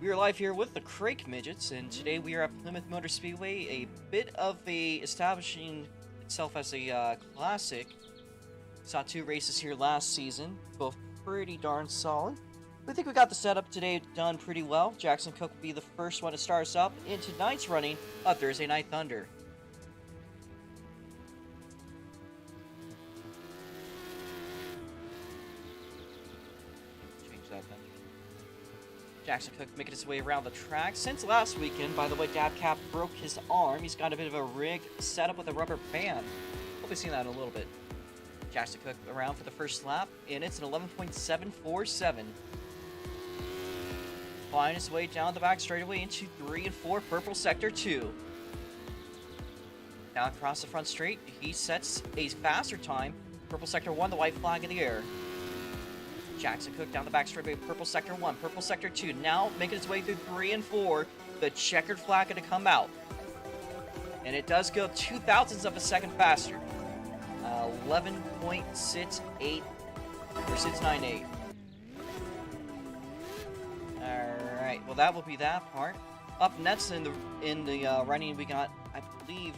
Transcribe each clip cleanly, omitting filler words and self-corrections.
We are live here with the Crake Midgets, and today we are at Plymouth Motor Speedway, a bit of a establishing itself as a classic. Saw two races here last season, both pretty darn solid. We think we got the setup today done pretty well. Jackson Cook will be the first one to start us up in tonight's running of Thursday Night Thunder. Change that then. Jackson Cook making his way around the track. Since last weekend, by the way, Dabcat broke his arm. He's got a bit of a rig set up with a rubber band. We'll be seeing that in a little bit. Jackson Cook around for the first lap, and it's an 11.747. Flying his way down the back straightaway into 3 and 4, purple sector 2. Now across the front straight, he sets a faster time. Purple sector 1, the white flag in the air. Jackson Cook down the back straightaway, purple sector 1, purple sector 2. Now making his way through 3 and 4, the checkered flag going to come out. And it does go 0.02 of a second faster. 11.68 or 698. Alright, well that will be that part. Up next in the running we got, I believe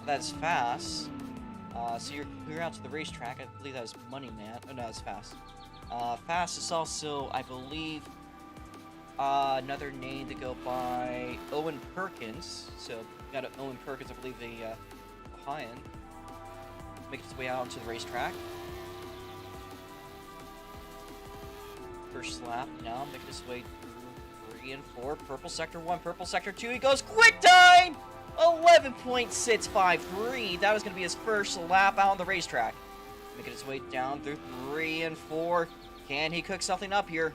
that's Fast. So you're out to the racetrack. I believe that was Money Man. Oh no, it's Fast. Fast is also, I believe, another name to go by Owen Perkins. So we got Owen Perkins, I believe, behind. Making his way out onto the racetrack. First lap now, making his way through 3 and 4. Purple sector 1, purple sector 2. He goes quick time! 11.653. That was going to be his first lap out on the racetrack. Making his way down through 3 and 4. Can he cook something up here?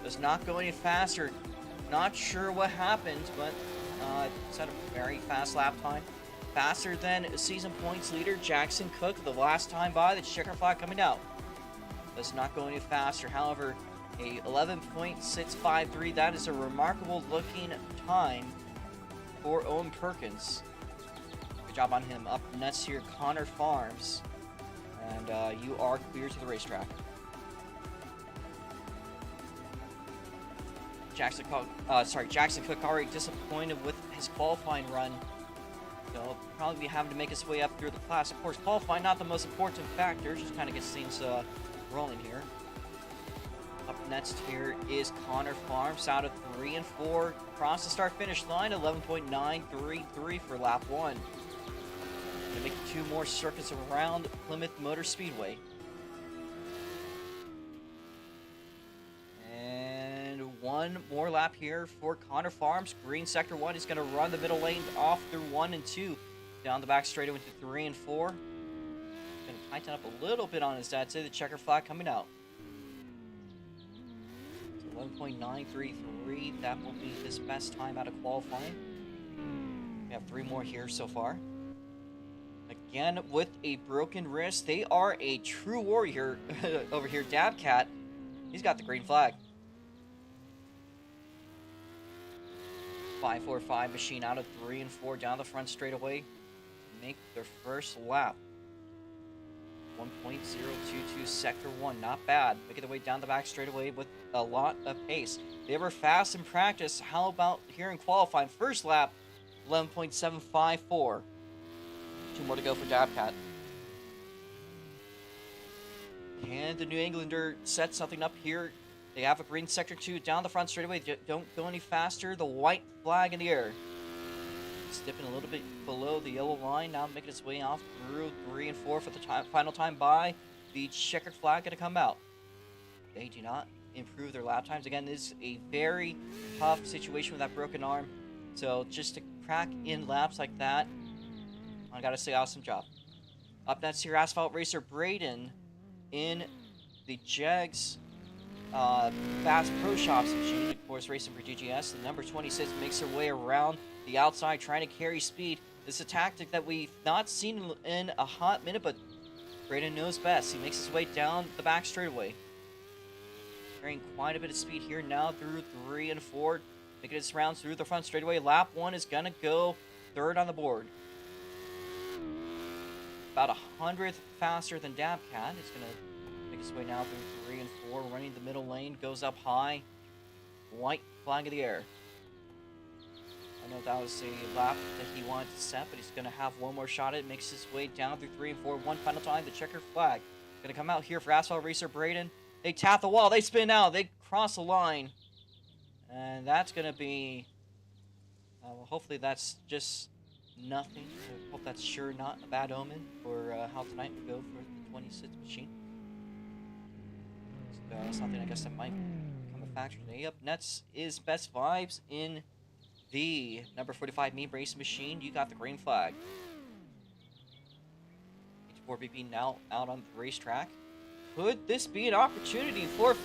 Does not go any faster. Not sure what happened, but it's at a very fast lap time. Faster than season points leader Jackson Cook the last time by. The checker flag coming out. Does not go any faster. However, a 11.653. That is a remarkable looking time for Owen Perkins. Good job on him. Up next here, Connor Farms. And you are clear to the racetrack. Jackson Cook already disappointed with his qualifying run. He'll probably be having to make his way up through the class. Of course, qualifying not the most important factor, just kind of gets things rolling here. Up next here is Connor Farms out of 3 and 4. Across the start-finish line, 11.933 for lap 1. Gonna make 2 more circuits around Plymouth Motor Speedway. And 1 more lap here for Connor Farms. Green sector 1 is gonna run the middle lane off through 1 and 2. Down the back straightaway into 3 and 4. Gonna tighten up a little bit on his dad. Say the checker flag coming out. 11.933. That will be his best time out of qualifying. We have 3 more here so far. Again, with a broken wrist, they are a true warrior over here. Dabcat, he's got the green flag. 545 machine out of 3 and 4 down the front straightaway. Make their first lap. 1.022 sector 1, not bad. Making their way down the back straightaway with a lot of pace. They were fast in practice. How about here in qualifying? First lap, 11.754. 2 more to go for Dabcat. And the New Englander set something up here. They have a green sector 2 down the front straightaway. Don't go any faster. The white flag in the air. It's dipping a little bit below the yellow line. Now making its way off through 3 and 4 for the final time by. The checkered flag going to come out. They do not improve their lap times. Again, this is a very tough situation with that broken arm. So just to crack in laps like that, I gotta say, awesome job. Up next here, Asphalt Racer Braden in the Jegs Fast Pro Shops machine. Of course, racing for GGS. The number 26 makes her way around the outside, trying to carry speed. This is a tactic that we've not seen in a hot minute, but Braden knows best. He makes his way down the back straightaway. Carrying quite a bit of speed here now through 3 and 4. Making its rounds through the front straightaway. Lap 1 is gonna go 3rd on the board. About 100th faster than Dabcat. He's going to make his way now through 3 and 4, running the middle lane, goes up high. White flag in the air. I know that was a lap that he wanted to set, but he's going to have one more shot at it. Makes his way down through 3 and 4. One final time, the checker flag. Going to come out here for Asphalt Racer Braden. They tap the wall. They spin out. They cross the line. And that's going to be... well, hopefully that's just nothing. I hope that's sure not a bad omen for how tonight would go for the 26 machine. So something I guess that might become a factor today. Up next is Best Vibes in the number 45 Meme Race Machine. You got the green flag. 84BB now out on the racetrack. Could this be an opportunity for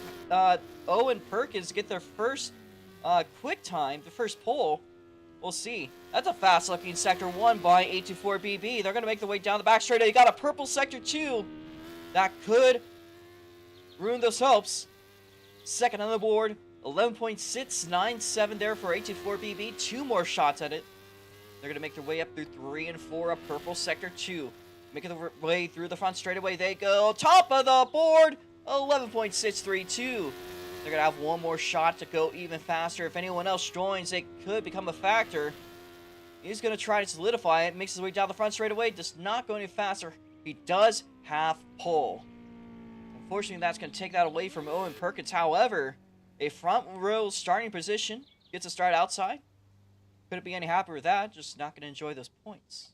Owen Perkins to get their first quick time, the first pole? We'll see. That's a fast-looking Sector 1 by 824BB. They're going to make their way down the back straight. You got a purple Sector 2. That could ruin those hopes. Second on the board. 11.697 there for 824BB. 2 more shots at it. They're going to make their way up through 3 and 4 of purple Sector 2. Making their way through the front straightaway. They go. Top of the board. 11.632. They're going to have one more shot to go even faster. If anyone else joins, it could become a factor. He's going to try to solidify it. Makes his way down the front straightaway. Does not go any faster. He does have pole. Unfortunately, that's going to take that away from Owen Perkins. However, a front row starting position. Gets a start outside. Couldn't be any happier with that. Just not going to enjoy those points.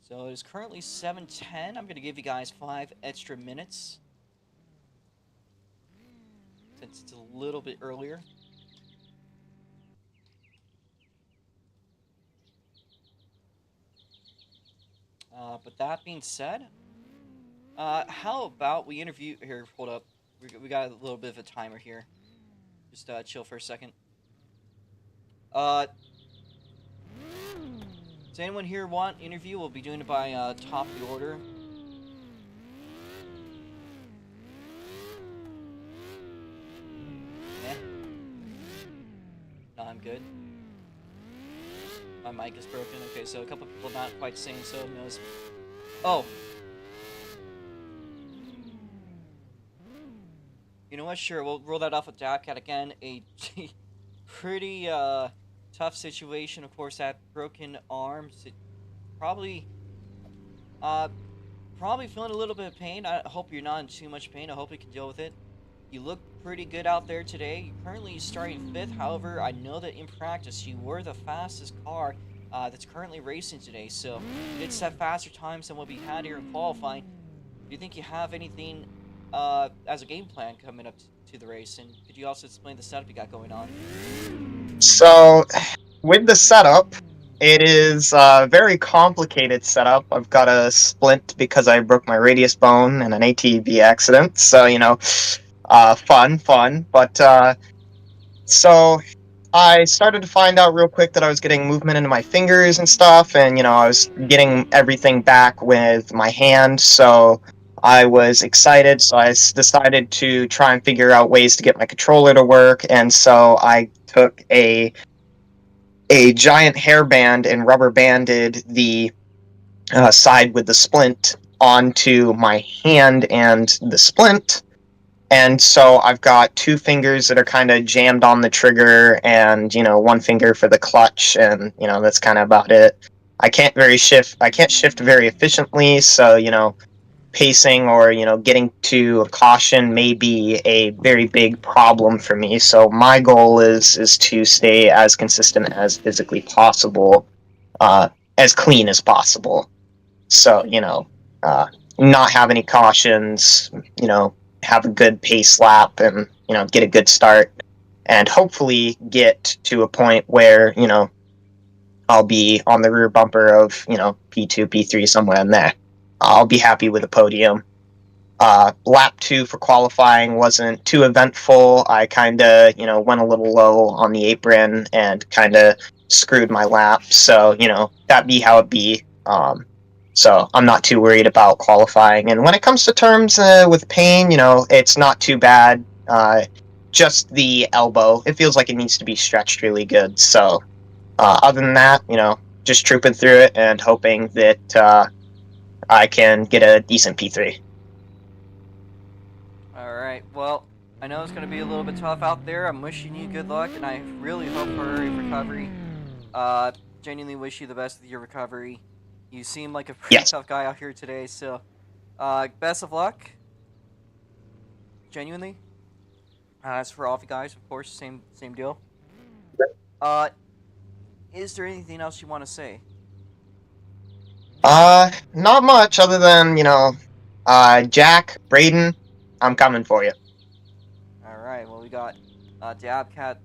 So it is currently 7:10. I'm going to give you guys 5 extra minutes. Since it's a little bit earlier. But that being said, how about we interview... Here, hold up. We got a little bit of a timer here. Just chill for a second. Does anyone here want interview? We'll be doing it by top of the order. Yeah. No, I'm good. My mic is broken. Okay, so a couple people not quite saying so. Knows. Oh. You know what? Sure, we'll roll that off with Dabcat again. A pretty tough situation, of course. That broken arm. Probably feeling a little bit of pain. I hope you're not in too much pain. I hope you can deal with it. You look pretty good out there today. You're currently starting 5th. However, I know that in practice you were the fastest car that's currently racing today. So you did set faster times than what we had here in qualifying. Do you think you have anything as a game plan coming up to the race? And could you also explain the setup you got going on? So, with the setup, it is a very complicated setup. I've got a splint because I broke my radius bone in an ATV accident. So, fun. But, so I started to find out real quick that I was getting movement into my fingers and stuff. And, I was getting everything back with my hand. So I was excited. So I decided to try and figure out ways to get my controller to work. And so I took a giant hairband and rubber banded the side with the splint onto my hand and the splint. And so I've got 2 fingers that are kind of jammed on the trigger and, 1 finger for the clutch. And, that's kind of about it. I can't shift very efficiently. So, pacing or, getting to a caution may be a very big problem for me. So my goal is to stay as consistent as physically possible, as clean as possible. So, not have any cautions, have a good pace lap and, get a good start and hopefully get to a point where, I'll be on the rear bumper of, P2, P3, somewhere in there. I'll be happy with a podium. Lap 2 for qualifying wasn't too eventful. I kind of, went a little low on the apron and kind of screwed my lap. So, that be how it be. So I'm not too worried about qualifying. And when it comes to terms with pain, it's not too bad. Just the elbow. It feels like it needs to be stretched really good. So other than that, just trooping through it and hoping that I can get a decent P3. Alright, well, I know it's going to be a little bit tough out there. I'm wishing you good luck, and I really hope for a recovery. Uh, Genuinely wish you the best with your recovery. You seem like a pretty Yes. tough guy out here today, so best of luck. Genuinely. As for all of you guys, of course, same deal. Uh, is there anything else you want to say? Not much other than, Jack, Braden, I'm coming for you. All right. Well, we got Dabcat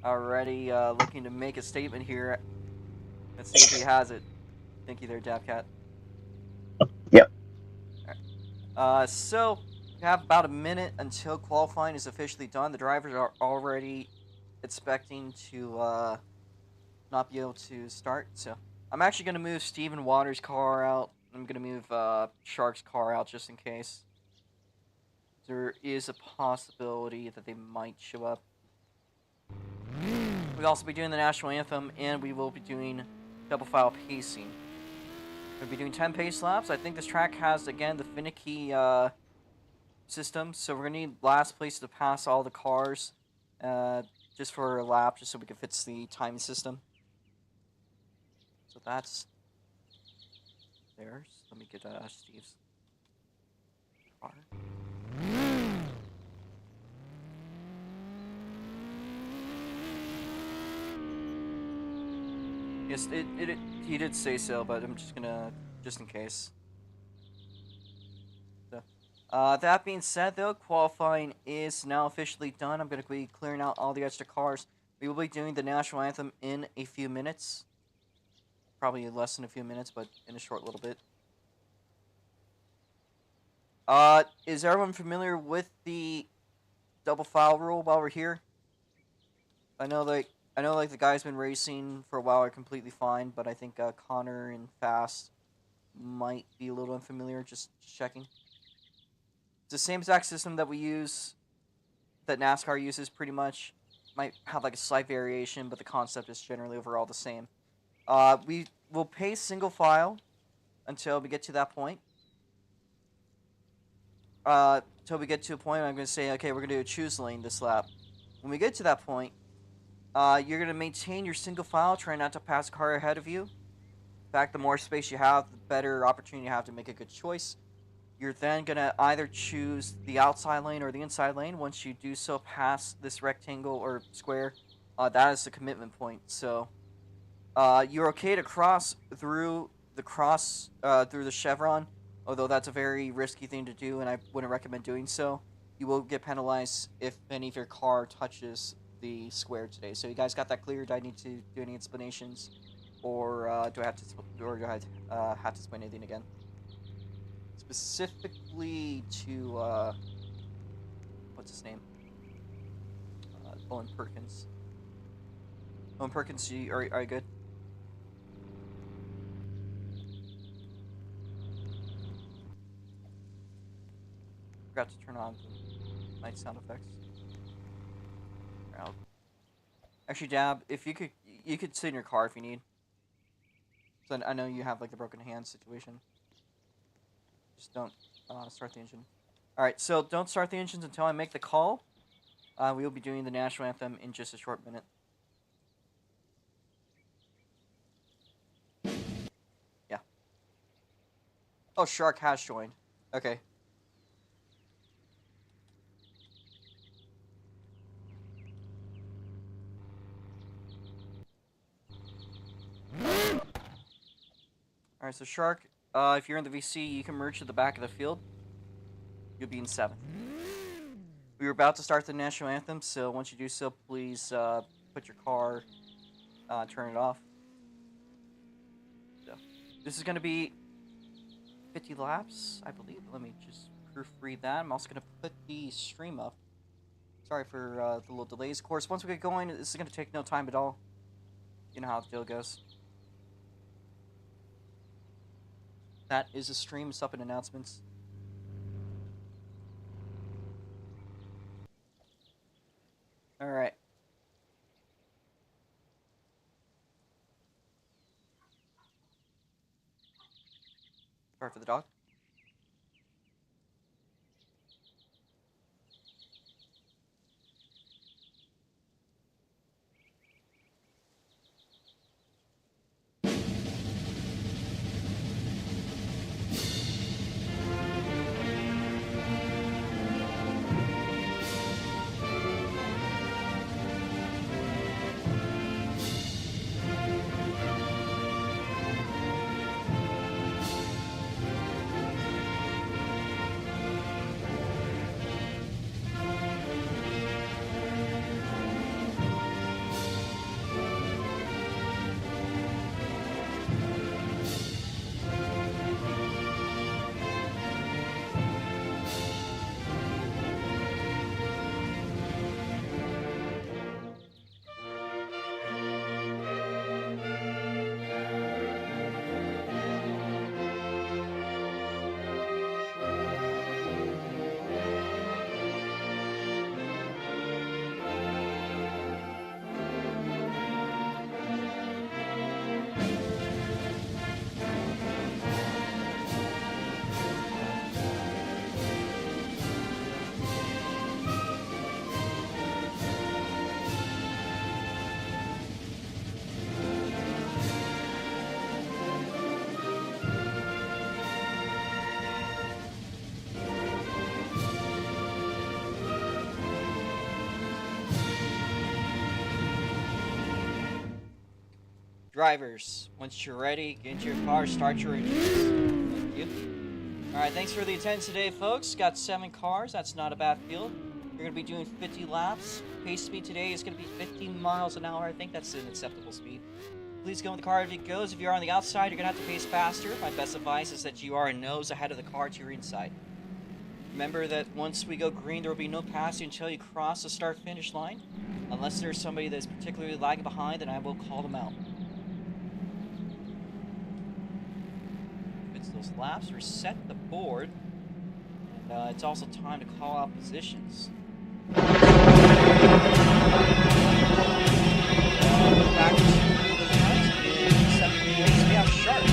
already looking to make a statement here. Let's see if he has it. Thank you there, Dabcat. Yep. So we have about a minute until qualifying is officially done. The drivers are already expecting to not be able to start. So I'm actually going to move Steven Waters' car out. I'm going to move Shark's car out just in case. There is a possibility that they might show up. We'll also be doing the national anthem, and we will be doing double file pacing. We'll be doing 10 pace laps. I think this track has, again, the finicky system, so we're going to need last place to pass all the cars just for a lap, just so we can fix the timing system. So that's theirs. Let me get Steve's car. Yes, he did say so, but I'm just gonna, just in case. So, that being said, though, qualifying is now officially done. I'm gonna be clearing out all the extra cars. We will be doing the national anthem in a few minutes. Probably less than a few minutes, but in a short little bit. Is everyone familiar with the double file rule while we're here? I know, like the guys been racing for a while are completely fine, but I think Connor and Fast might be a little unfamiliar. Just checking. It's the same exact system that we use, that NASCAR uses pretty much. Might have like a slight variation, but the concept is generally overall the same. We will pace single file until we get to that point. Until we get to a point where I'm going to say, okay, we're going to do a choose lane this lap. When we get to that point, you're going to maintain your single file, try not to pass a car ahead of you. In fact, the more space you have, the better opportunity you have to make a good choice. You're then going to either choose the outside lane or the inside lane. Once you do so past this rectangle or square, that is the commitment point. So you're okay to cross through the chevron, although that's a very risky thing to do, and I wouldn't recommend doing so. You will get penalized if any of your car touches the square today. So you guys got that clear? Do I need to do any explanations, or do I have to explain anything again? Specifically to what's his name? Owen Perkins. Owen Perkins, are you good? Forgot to turn on the night sound effects. Actually, Dab, if you could sit in your car if you need. So I know you have like the broken hand situation. Just don't start the engine. All right, so don't start the engines until I make the call. We will be doing the national anthem in just a short minute. Yeah. Oh, Shark has joined. Okay. All right, so Shark, if you're in the VC, you can merge to the back of the field. You'll be in 7th. We were about to start the national anthem, so once you do so, please put your car, turn it off. So, this is going to be 50 laps, I believe. Let me just proofread that. I'm also going to put the stream up. Sorry for the little delays. Of course, once we get going, this is going to take no time at all. You know how the deal goes. That is a stream. It's up in announcements. All right. Start for the dog. Drivers, once you're ready, get into your car, start your engines. Thank you. Alright, thanks for the attendance today, folks. Got 7 cars. That's not a bad field. You're going to be doing 50 laps. Pace speed today is going to be 15 miles an hour. I think that's an acceptable speed. Please go in the car if it goes. If you're on the outside, you're going to have to pace faster. My best advice is that you are a nose ahead of the car to your inside. Remember that once we go green, there will be no passing until you cross the start-finish line. Unless there's somebody that's particularly lagging behind, then I will call them out. It's those laps, reset the board, and it's also time to call out positions. Back to the front in 7th place, we have Sharks.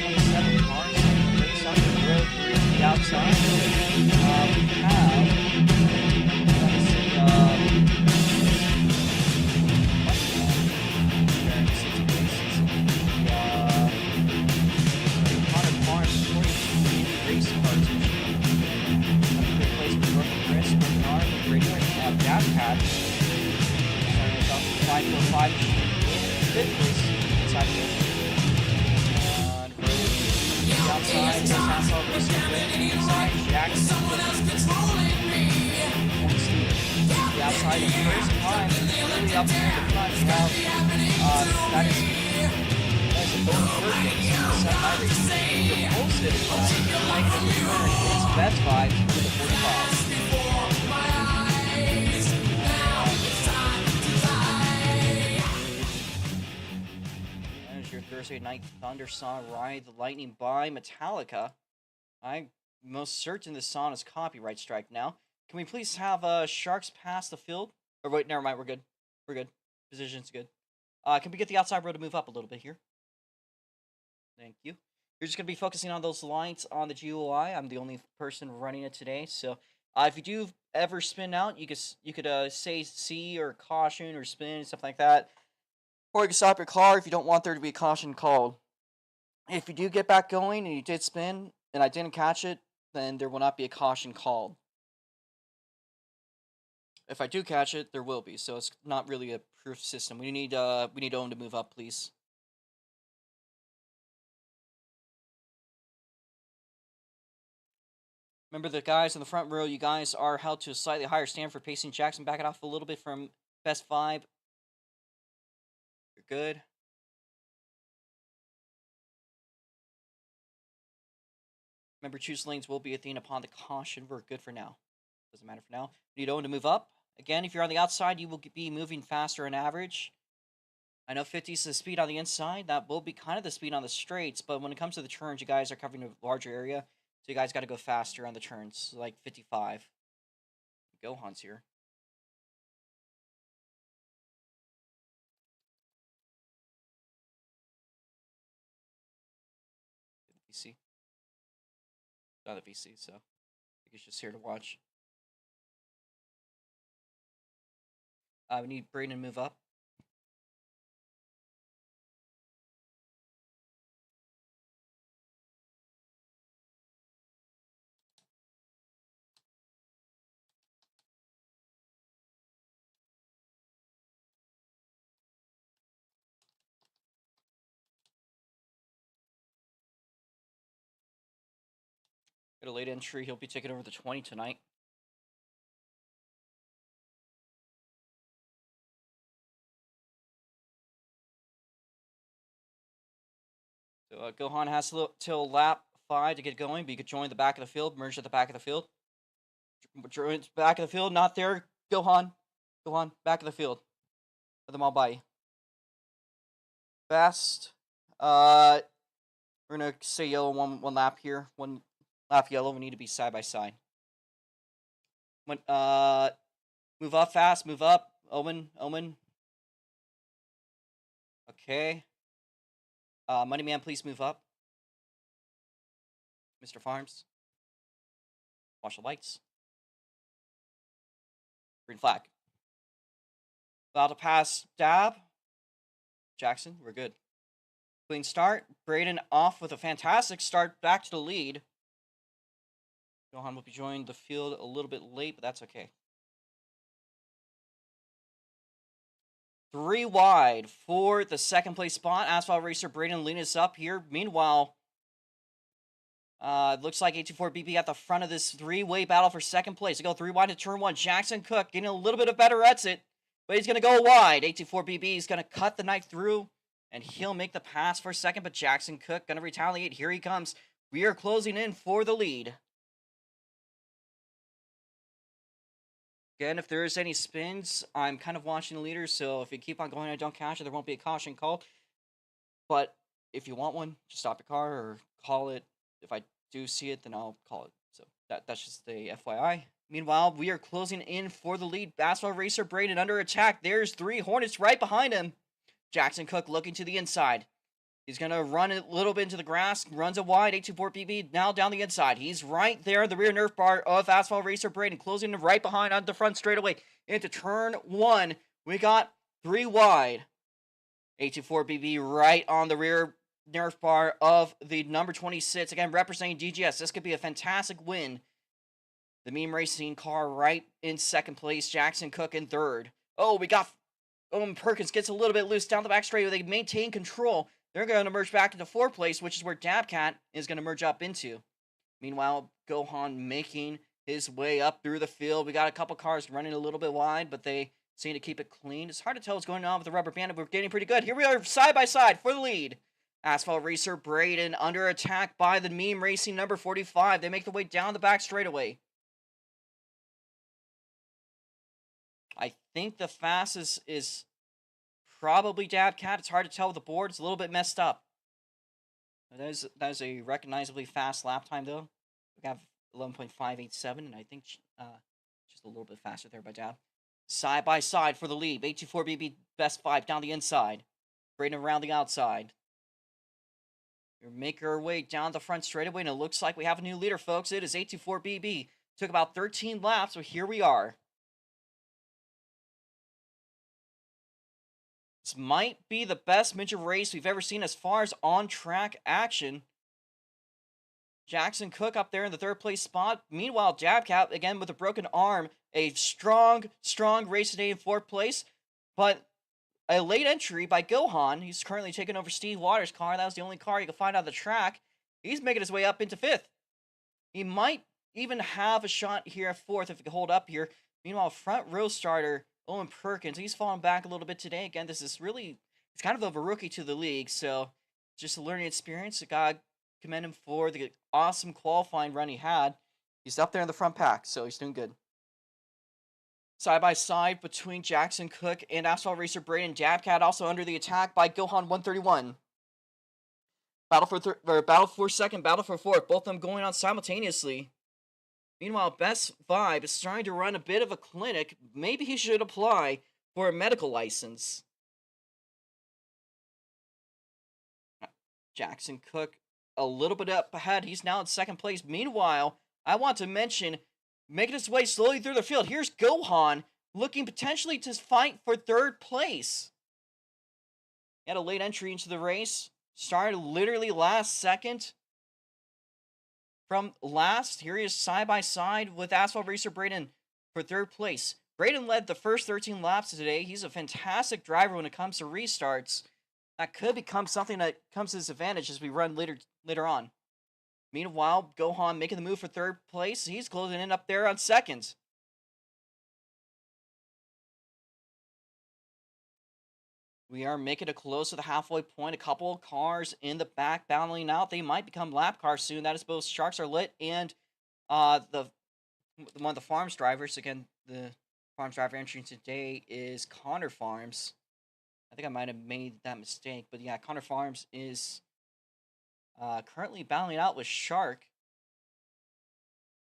27 cars, race on the road, 3 to the outside. We have, let's see, Racing cars. Good place for Brooklyn Chris, Bernard, Bridger, and Gas Patch. Starting us off with 545 in 5th place inside the on road. The outside, the Nassau Racing, inside, Jackson. The outside of first time, really up near the front. You have, that is a bonus birthday. Set my racing. The posted is negative return. It's best 5 to the 45. There's your Thursday night Thunder Song Ride the Lightning by Metallica. I'm most certain this song is copyright strike now. Can we please have Sharks pass the field? Or wait, never mind, we're good. We're good. Position's good. Can we get the outside road to move up a little bit here? Thank you. You're just going to be focusing on those lights on the GUI. I'm the only person running it today. So if you do ever spin out, you could say C or caution or spin, stuff like that. Or you can stop your car if you don't want there to be a caution called. If you do get back going and you did spin and I didn't catch it, then there will not be a caution called. If I do catch it, there will be. So it's not really a proof system. We need Owen to move up, please. Remember the guys in the front row, you guys are held to a slightly higher stand for pacing Jackson. Back it off a little bit from best 5. You're good. Remember, choose lanes will be a thing upon the caution. We're good for now. Doesn't matter for now. We need Owen to move up. Again, if you're on the outside, you will be moving faster on average. I know 50 is the speed on the inside. That will be kind of the speed on the straights, but when it comes to the turns, you guys are covering a larger area. So you guys got to go faster on the turns, like 55. Go Hans here. The VC. Not the VC, so I think he's just here to watch. We need Brayden to move up. Got a late entry. He'll be taking over the 20 tonight. So Gohan has till lap 5 to get going, but you could join the back of the field, merge at the back of the field. Join back of the field, not there. Gohan, back of the field. Let them all by you. Fast. We're gonna say yellow one lap here. One lap yellow. We need to be side by side. When move up fast. Move up. Owen. Okay. Moneyman, please move up. Mr. Farms. Watch the lights. Green flag. About to pass Dab. Jackson, we're good. Clean start. Brayden off with a fantastic start back to the lead. Johan will be joining the field a little bit late, but that's okay. 3 wide for the second place spot. Asphalt Racer Braden leading us up here. Meanwhile, it looks like 824BB at the front of this 3-way battle for second place. They go 3 wide to turn 1. Jackson Cook getting a little bit of better exit, but he's going to go wide. 824BB is going to cut the knife through, and he'll make the pass for second, but Jackson Cook going to retaliate. Here he comes. We are closing in for the lead. Again, if there is any spins, I'm kind of watching the leaders, so if you keep on going and don't catch it, there won't be a caution called. But if you want one, just stop your car or call it. If I do see it, then I'll call it. So that's just the FYI. Meanwhile, we are closing in for the lead. Asphalt Racer Braden under attack. There's 3 Hornets right behind him. Jackson Cook looking to the inside. He's going to run a little bit into the grass, runs it wide. 824BB now down the inside. He's right there in the rear nerf bar of Asphalt Racer Braden, closing right behind on the front straightaway into turn 1. We got 3 wide. 824BB right on the rear nerf bar of the number 26. Again, representing DGS. This could be a fantastic win. The meme racing car right in second place. Jackson Cook in third. Oh, we got Perkins gets a little bit loose down the back straightaway. They maintain control. They're going to merge back into 4th place, which is where Dabcat is going to merge up into. Meanwhile, Gohan making his way up through the field. We got a couple cars running a little bit wide, but they seem to keep it clean. It's hard to tell what's going on with the rubber band, but we're getting pretty good. Here we are side by side for the lead. Asphalt Racer Braden under attack by the meme racing number 45. They make their way down the back straightaway. I think the fastest is probably Dabcat. It's hard to tell with the board. It's a little bit messed up. That is a recognizably fast lap time, though. We have 11.587, and I think just a little bit faster there by Dab. Side by side for the lead. 824BB best 5 down the inside. Braden around the outside. We're making our way down the front straightaway, and it looks like we have a new leader, folks. It is 824BB. Took about 13 laps, so here we are. This might be the best Midget race we've ever seen as far as on-track action. Jackson Cook up there in the 3rd place spot. Meanwhile, Dabcat, again with a broken arm, a strong race today in 4th place. But a late entry by Gohan. He's currently taking over Steve Waters' car. That was the only car you could find on the track. He's making his way up into 5th. He might even have a shot here at 4th if he can hold up here. Meanwhile, front row starter Owen Perkins, he's fallen back a little bit today. Again, this is really, it's kind of a rookie to the league, so just a learning experience. I gotta commend him for the awesome qualifying run he had. He's up there in the front pack, so he's doing good. Side by side between Jackson Cook and Asphalt Racer Braden. Dabcat also under the attack by Gohan 131. Battle for second, battle for 4th. Both of them going on simultaneously. Meanwhile, Best Vibe is starting to run a bit of a clinic. Maybe he should apply for a medical license. Jackson Cook a little bit up ahead. He's now in 2nd place. Meanwhile, I want to mention, making his way slowly through the field, here's Gohan looking potentially to fight for 3rd place. He had a late entry into the race. Started literally last second. From last, here he is side by side with Asphalt Racer Braden for 3rd place. Braden led the first 13 laps of today. He's a fantastic driver when it comes to restarts. That could become something that comes to his advantage as we run later on. Meanwhile, Gohan making the move for 3rd place. He's closing in up there on 2nd. We are making it close to the halfway point. A couple of cars in the back battling out. They might become lap cars soon. That is both Sharks Are Lit and one of the Farms drivers. Again, the Farms driver entering today is Connor Farms. I think I might have made that mistake. But yeah, Connor Farms is currently battling out with Shark.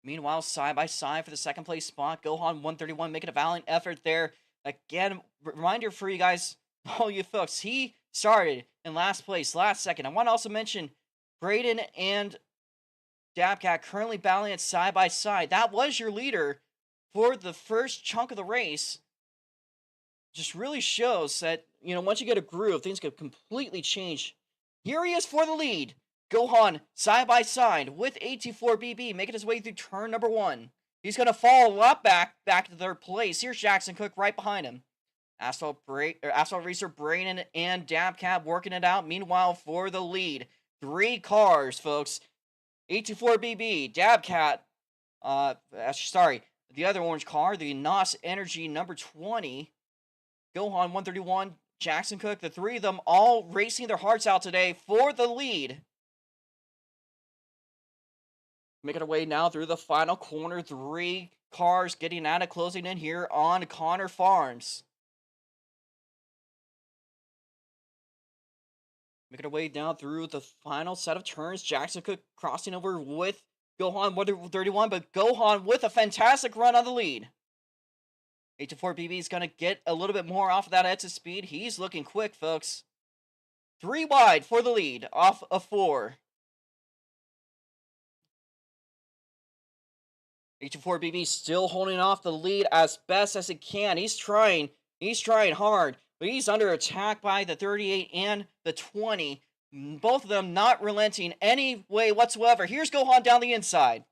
Meanwhile, side by side for the 2nd place spot, Gohan 131 making a valiant effort there. Again, reminder for you guys, all you folks, he started in last place, last second. I want to also mention Braden and Dabcat currently battling it side by side. That was your leader for the first chunk of the race. Just really shows that, once you get a groove, things can completely change. Here he is for the lead. Gohan side by side with 824BB making his way through turn number 1. He's going to fall a lot back to 3rd place. Here's Jackson Cook right behind him. Asphalt Racer Braden and Dabcat working it out. Meanwhile, for the lead, 3 cars, folks. 824BB, Dabcat. Sorry, the other orange car, the NOS Energy number 20. Gohan 131, Jackson Cook. The 3 of them all racing their hearts out today for the lead. Making our way now through the final corner. 3 cars getting out of closing in here on Connor Farms. Making our way down through the final set of turns. Jackson Cook crossing over with Gohan 131, but Gohan with a fantastic run on the lead. 824BB is going to get a little bit more off of that exit speed. He's looking quick, folks. 3 wide for the lead off of 4. 824BB still holding off the lead as best as he can. He's trying hard, but he's under attack by the 38 and the 20. Both of them not relenting any way whatsoever. Here's Gohan down the inside.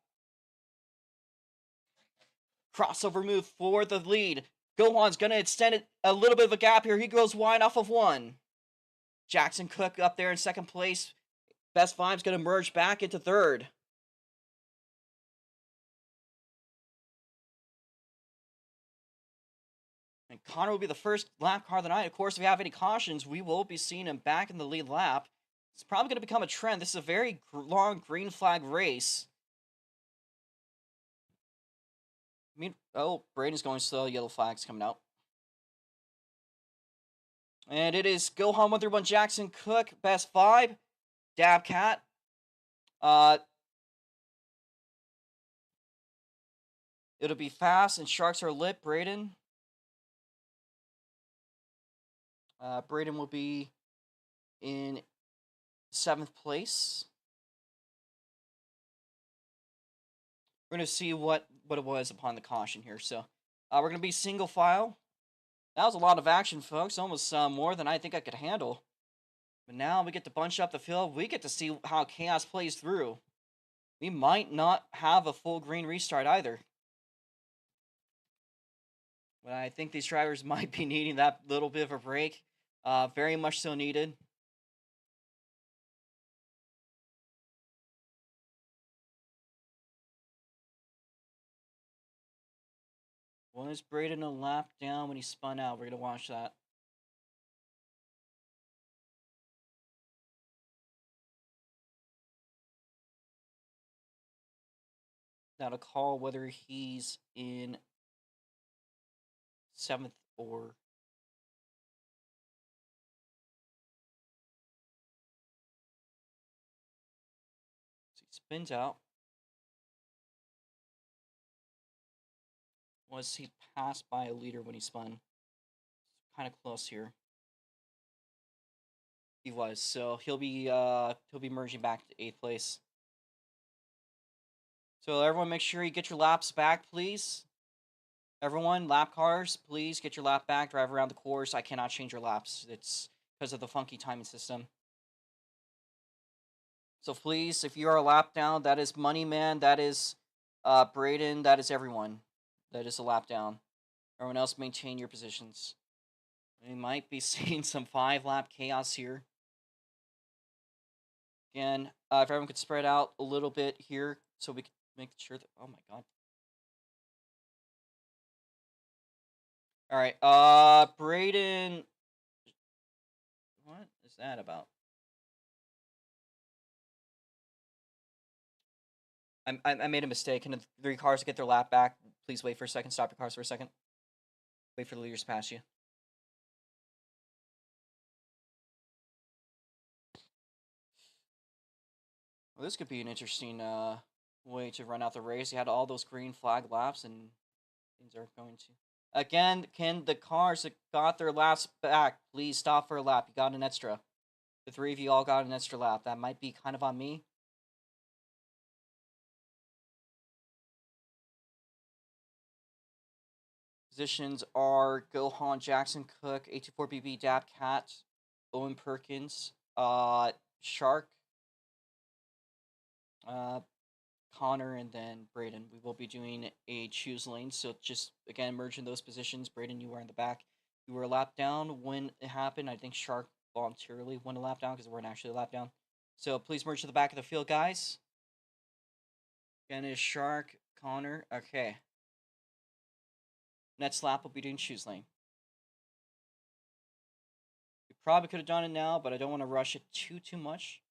Crossover move for the lead. Gohan's going to extend it a little bit of a gap here. He goes wide off of 1. Jackson Cook up there in second place. Best Vibe's going to merge back into third. And Connor will be the first lap car of the night. Of course, if we have any cautions, we will be seeing him back in the lead lap. It's probably going to become a trend. This is a very long green flag race. Braden's going slow. Yellow flag's coming out. And it is Gohan 131 Jackson Cook, Best Vibe, Dabcat. It'll be fast, and Sharks are lit. Braden. Braden will be in 7th place. We're going to see what it was upon the caution here. So we're going to be single file. That was a lot of action, folks. Almost more than I think I could handle. But now we get to bunch up the field. We get to see how chaos plays through. We might not have a full green restart either. But I think these drivers might be needing that little bit of a break. Very much so needed. Was Braden a lap down when he spun out? We're going to watch that. Now to call whether he's in 7th or... So he spins out. Was he passed by a leader when he spun? Kind of close here. He was, so he'll be merging back to 8th place. So everyone, make sure you get your laps back, please. Everyone, lap cars, please get your lap back. Drive around the course. I cannot change your laps. It's because of the funky timing system. So please, if you are a lap down, that is Money Man, that is Braden, that is everyone. That is a lap down. Everyone else, maintain your positions. We might be seeing some 5-lap chaos here. Again, if everyone could spread out a little bit here so we can make sure that... Oh my god. Alright, Braden... What is that about? I made a mistake. Can the 3 cars get their lap back? Please wait for a second. Stop your cars for a second. Wait for the leaders to pass you. Well, this could be an interesting way to run out the race. You had all those green flag laps, and things are going to... Again, can the cars that got their laps back please stop for a lap? You got an extra. The 3 of you all got an extra lap. That might be kind of on me. Positions are Gohan, Jackson Cook, 824BB, Dabcat, Owen Perkins, Shark, Connor, and then Braden. We will be doing a choose lane, so just, again, merge in those positions. Braden, you are in the back. You were a lap down when it happened. I think Shark voluntarily went a lap down because we weren't actually a lap down. So please merge to the back of the field, guys. Again, is Shark, Connor. Okay. Next lap will be doing choose lane. We probably could have done it now, but I don't want to rush it too much.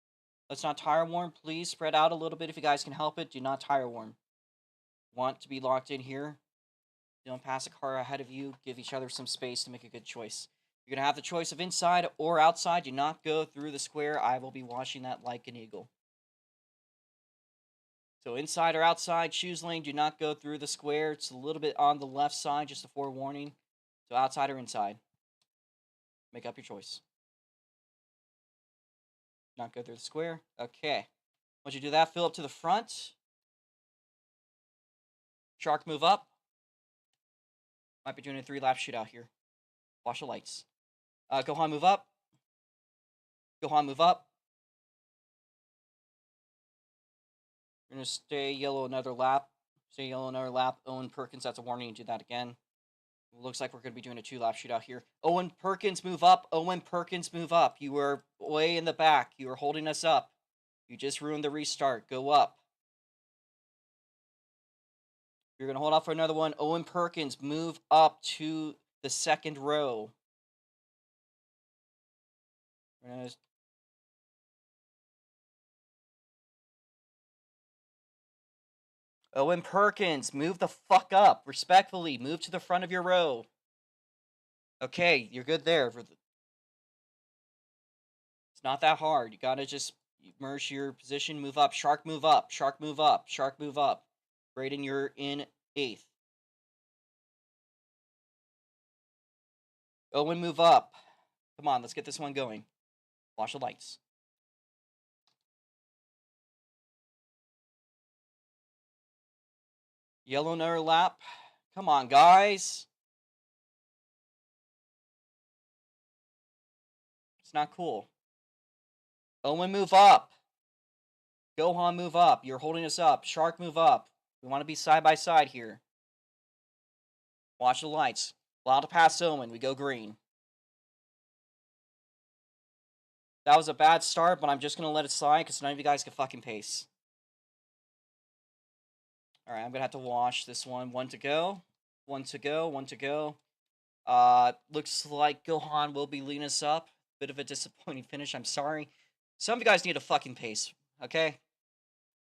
Let's not tire warm. Please spread out a little bit if you guys can help it. Do not tire warm. Want to be locked in here. Don't pass a car ahead of you. Give each other some space to make a good choice. You're going to have the choice of inside or outside. Do not go through the square. I will be watching that like an eagle. So inside or outside, choose lane. Do not go through the square. It's a little bit on the left side, just a forewarning. So outside or inside. Make up your choice. Not go through the square. Okay. Once you do that, fill up to the front. Shark, move up. Might be doing a 3-lap shootout here. Watch the lights. Gohan, move up. Gohan, move up. We're going to stay yellow another lap. Stay yellow another lap. Owen Perkins, that's a warning. Do that again. Looks like we're going to be doing a 2-lap shootout here. Owen Perkins, move up. Owen Perkins, move up. You were way in the back. You were holding us up. You just ruined the restart. Go up. You're going to hold off for another one. Owen Perkins, move up to the second row. Owen Perkins, move the fuck up. Respectfully, move to the front of your row. Okay, you're good there. It's not that hard. You gotta just merge your position, move up. Shark, move up. Shark, move up. Shark, move up. Brayden, you're in 8th. Owen, move up. Come on, let's get this one going. Watch the lights. Yellow another lap. Come on, guys. It's not cool. Owen, move up. Gohan, move up. You're holding us up. Shark, move up. We want to be side by side here. Watch the lights. Allowed to pass Owen. We go green. That was a bad start, but I'm just going to let it slide because none of you guys can fucking pace. Alright, I'm going to have to wash this one. 1 to go. 1 to go. 1 to go. Looks like Gohan will be leading us up. Bit of a disappointing finish. I'm sorry. Some of you guys need a fucking pace. Okay?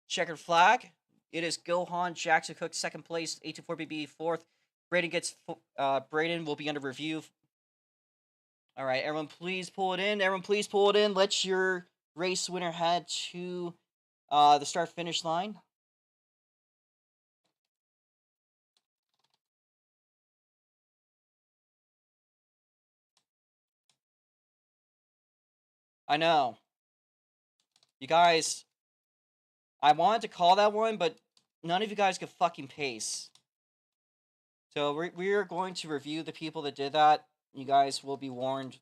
Checkered flag. It is Gohan, Jackson Cook, 2nd place. 824BB, 4th. Brayden will be under review. Alright, everyone please pull it in. Everyone please pull it in. Let your race winner head to the start-finish line. I know. You guys, I wanted to call that one, but none of you guys could fucking pace. So we're going to review the people that did that. You guys will be warned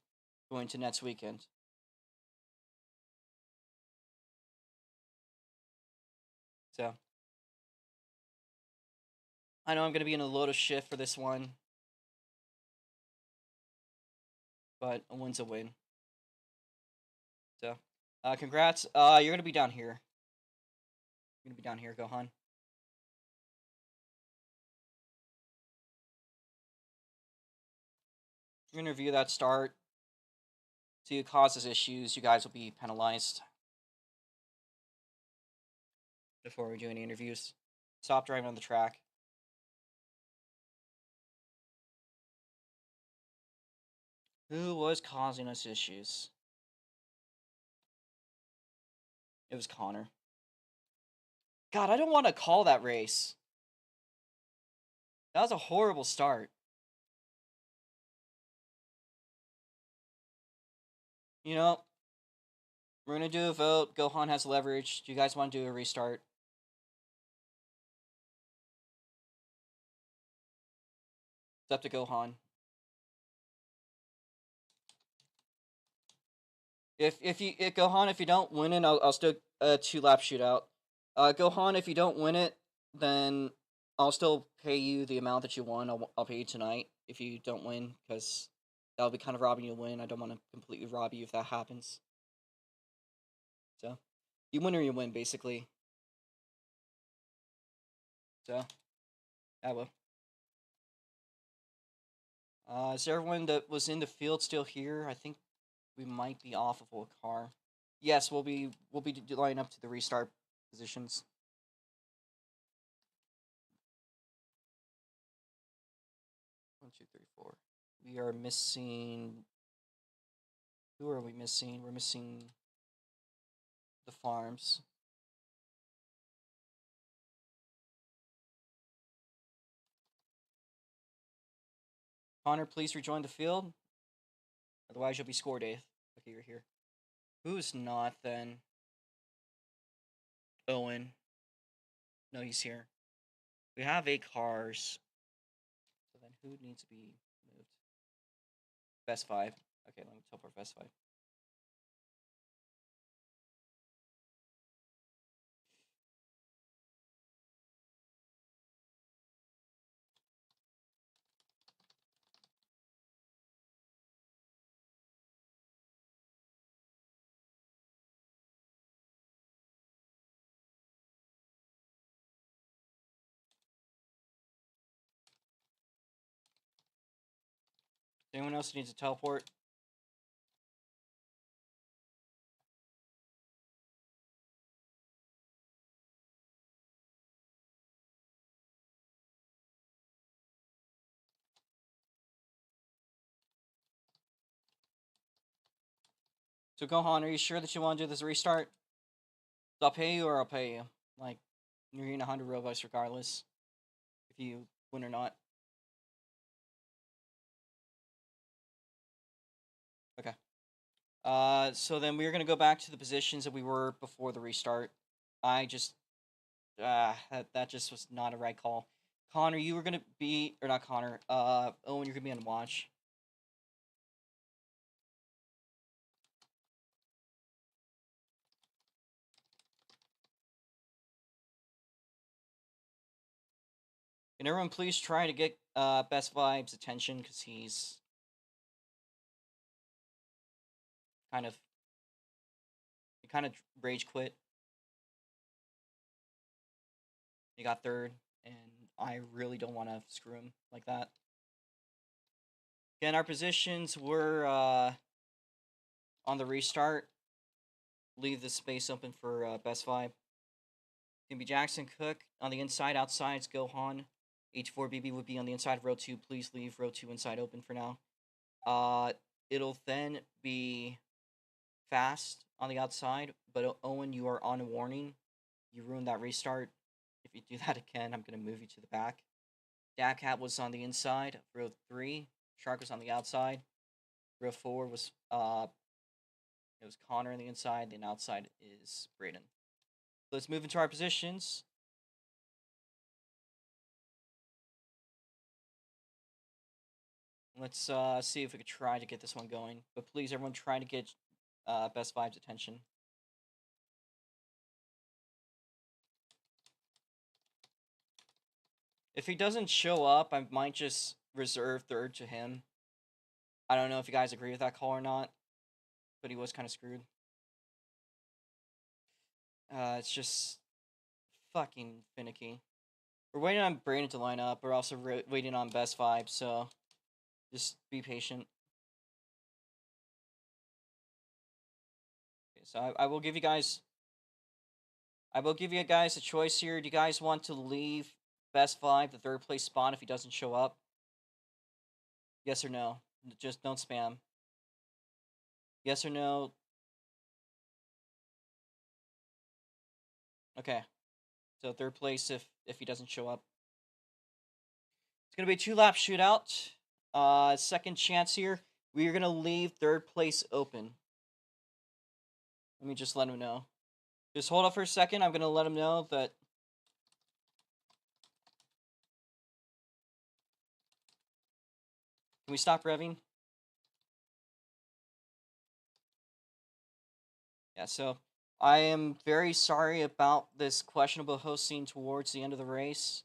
going to next weekend. So, I know I'm going to be in a load of shift for this one. But a win's a win. So, congrats. You're going to be down here. You're going to be down here, Gohan. We're going to review that start. See who causes issues. You guys will be penalized. Before we do any interviews. Stop driving on the track. Who was causing us issues? It was Connor. God, I don't want to call that race. That was a horrible start. You know, we're going to do a vote. Gohan has leverage. Do you guys want to do a restart? It's up to Gohan. If Gohan, if you don't win it, I'll still 2-lap shootout. Gohan, if you don't win it, then I'll still pay you the amount that you won. I'll pay you tonight if you don't win, because That'll be kind of robbing you a win. I don't want to completely rob you if that happens. So, you win or you win, basically. So, I will. Is everyone that was in the field still here? I think we might be off of a car. Yes, we'll be lining up to the restart positions. One, two, three, four. We are missing. Who are we missing? We're missing the farms. Connor, please rejoin the field. Otherwise, you'll be scored, Dave. Okay, you're here. Who's not then? Owen. No, he's here. We have 8 cars. So then who needs to be moved? Best 5. Okay, let me teleport best 5. Anyone else needs to teleport? So Gohan, are you sure that you want to do this restart? I'll pay you or I'll pay you. Like, you're getting 100 robots regardless. If you win or not. Okay. So then we're gonna go back to the positions that we were before the restart. I just, that just was not a right call. Connor, you were gonna be, or not Connor, Owen, you're gonna be on watch. Can everyone please try to get Best Vibes' attention, because he's kind of, he kind of rage quit. He got 3rd, and I really don't want to screw him like that. Again, our positions were on the restart. Leave the space open for Best Vibe. Can be Jackson Cook on the inside. Outside is Gohan. H4BB would be on the inside of row 2. Please leave row 2 inside open for now. It'll then be Fast on the outside, but Owen, you are on warning. You ruined that restart. If you do that again, I'm going to move you to the back. Cat was on the inside, row 3. Shark was on the outside. Row 4 was it was Connor on the inside, then outside is Brayden. Let's move into our positions. Let's see if we could try to get this one going. But please, everyone, try to get Best Vibes' attention. If he doesn't show up, I might just reserve 3rd to him. I don't know if you guys agree with that call or not, but he was kind of screwed. It's just fucking finicky. We're waiting on Brayden to line up. We're also waiting on Best Vibes, so just be patient. Okay, so I will give you guys. I will give you guys a choice here. Do you guys want to leave Best Vibe, the 3rd place spot, if he doesn't show up? Yes or no? Just don't spam. Yes or no? Okay. So 3rd place if he doesn't show up. It's gonna be a 2-lap shootout. Second chance here. We are gonna leave 3rd place open. Let me just let him know. Just hold up for a second. I'm gonna let him know that. Can we stop revving? Yeah, so I am very sorry about this questionable hosting towards the end of the race.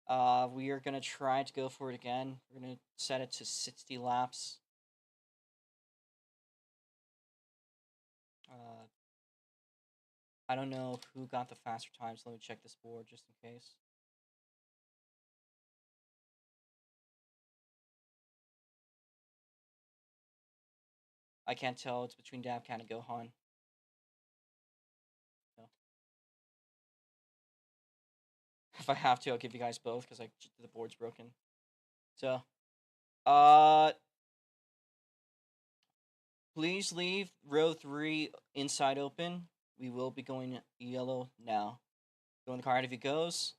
We are going to try to go for it again. We're going to set it to 60 laps. I don't know who got the faster times. Let me check this board just in case. I can't tell. It's between Dabcat and Gohan. No. If I have to, I'll give you guys both because the board's broken. So, please leave row 3 inside open. We will be going yellow now. Go in the car out if it goes.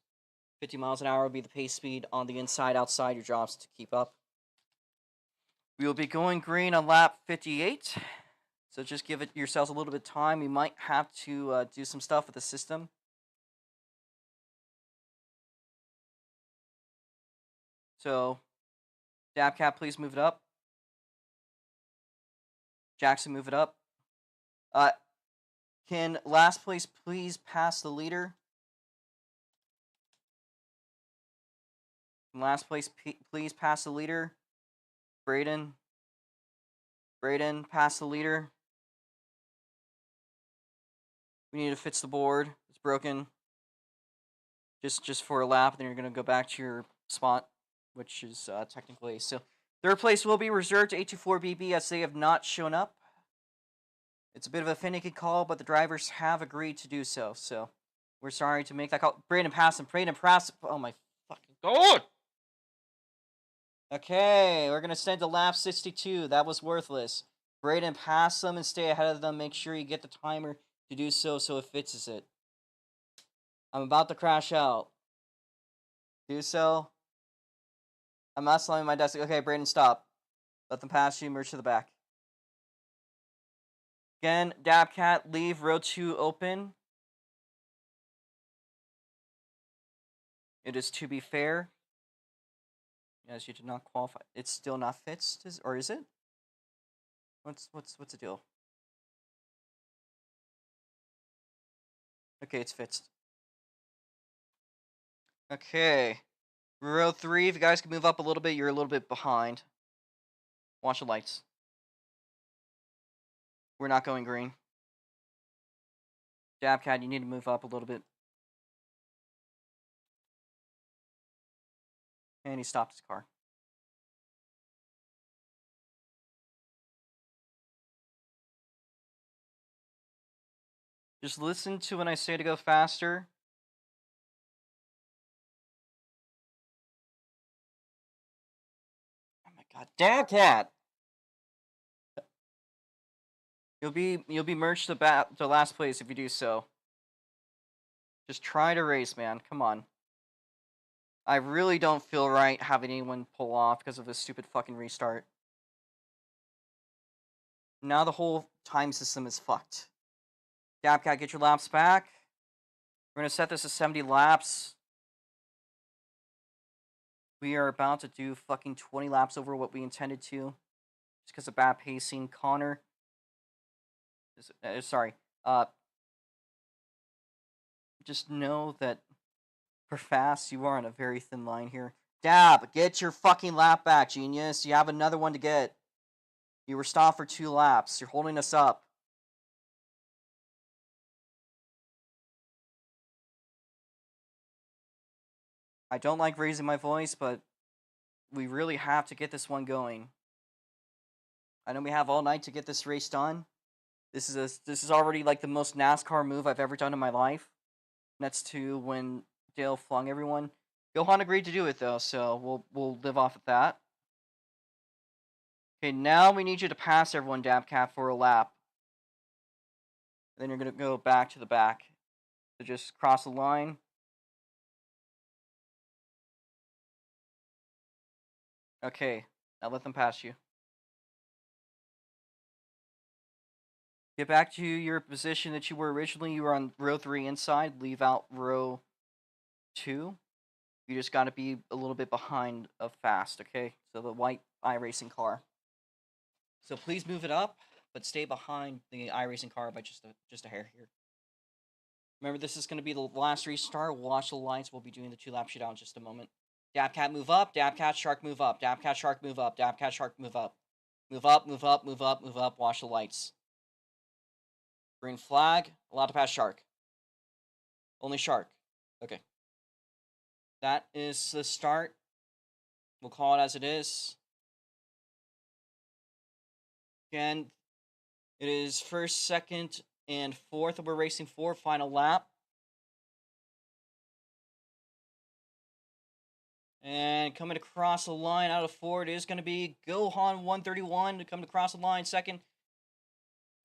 50 miles an hour will be the pace speed on the inside, outside your jobs to keep up. We will be going green on lap 58. So just give it yourselves a little bit of time. We might have to do some stuff with the system. So, Dabcat, please move it up. Jackson, move it up. Can last place please pass the leader? Can last place please pass the leader? Braden, pass the leader. We need to fix the board. It's broken. Just for a lap, then you're going to go back to your spot, which is technically. So, third place will be reserved to 824BB as they have not shown up. It's a bit of a finicky call, but the drivers have agreed to do so. So, we're sorry to make that call. Braden, pass him. Braden, pass him. Oh my fucking god! Okay, we're going to send to lap 62. That was worthless. Braden, pass them and stay ahead of them. Make sure you get the timer to do so it fixes it. I'm about to crash out. Do so. I'm not slamming my desk. Okay, Braden, stop. Let them pass you. Merge to the back. Again, Dabcat, leave row 2 open. It is to be fair. Yes, you did not qualify. It's still not fixed, or is it? What's the deal? Okay, it's fixed. Okay. Row 3, if you guys can move up a little bit, you're a little bit behind. Watch the lights. We're not going green. Dabcat, you need to move up a little bit. And he stopped his car. Just listen to when I say to go faster. Oh my god, Dabcat! You'll be merged to last place if you do so. Just try to race, man. Come on. I really don't feel right having anyone pull off because of this stupid fucking restart. Now the whole time system is fucked. Dabcat, get your laps back. We're gonna set this to 70 laps. We are about to do fucking 20 laps over what we intended to. Just because of bad pacing. Connor. Sorry. Just know that for fast, you are on a very thin line here. Dab, get your fucking lap back, genius. You have another one to get. You were stopped for 2 laps. You're holding us up. I don't like raising my voice, but we really have to get this one going. I know we have all night to get this race done. This is already like the most NASCAR move I've ever done in my life. Next to when Dale flung everyone. Gohan agreed to do it though, so we'll live off of that. Okay, now we need you to pass everyone, Dabcat, for a lap. Then you're gonna go back to the back. So just cross the line. Okay, now let them pass you. Get back to your position that you were originally. You were on row 3 inside. Leave out row 2. You just got to be a little bit behind of fast, okay? So the white iRacing car. So please move it up, but stay behind the iRacing car by just a hair here. Remember, this is going to be the last restart. Watch the lights. We'll be doing the 2-lap shootout in just a moment. Dabcat, move up. Dabcat, Shark, move up. Dabcat, Shark, move up. Dabcat, Shark, move up. Move up, move up, move up, move up. Watch the lights. Green flag. Allowed to pass shark. Only shark. Okay. That is the start. We'll call it as it is. Again, it is first, second, and fourth that we're racing for. Final lap. And coming across the line out of four, it is going to be Gohan 131 to come across the line second.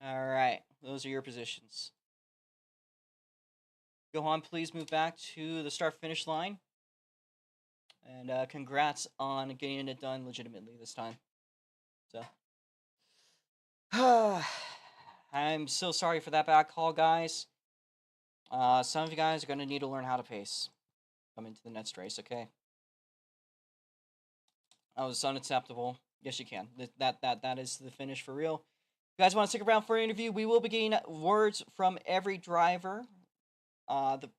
All right, those are your positions. Gohan, please move back to the start-finish line. And congrats on getting it done legitimately this time. So, I'm so sorry for that bad call, guys. Some of you guys are going to need to learn how to pace. Come into the next race, okay? That was unacceptable. Yes, you can. That is the finish for real. If you guys want to stick around for an interview, we will be getting words from every driver. The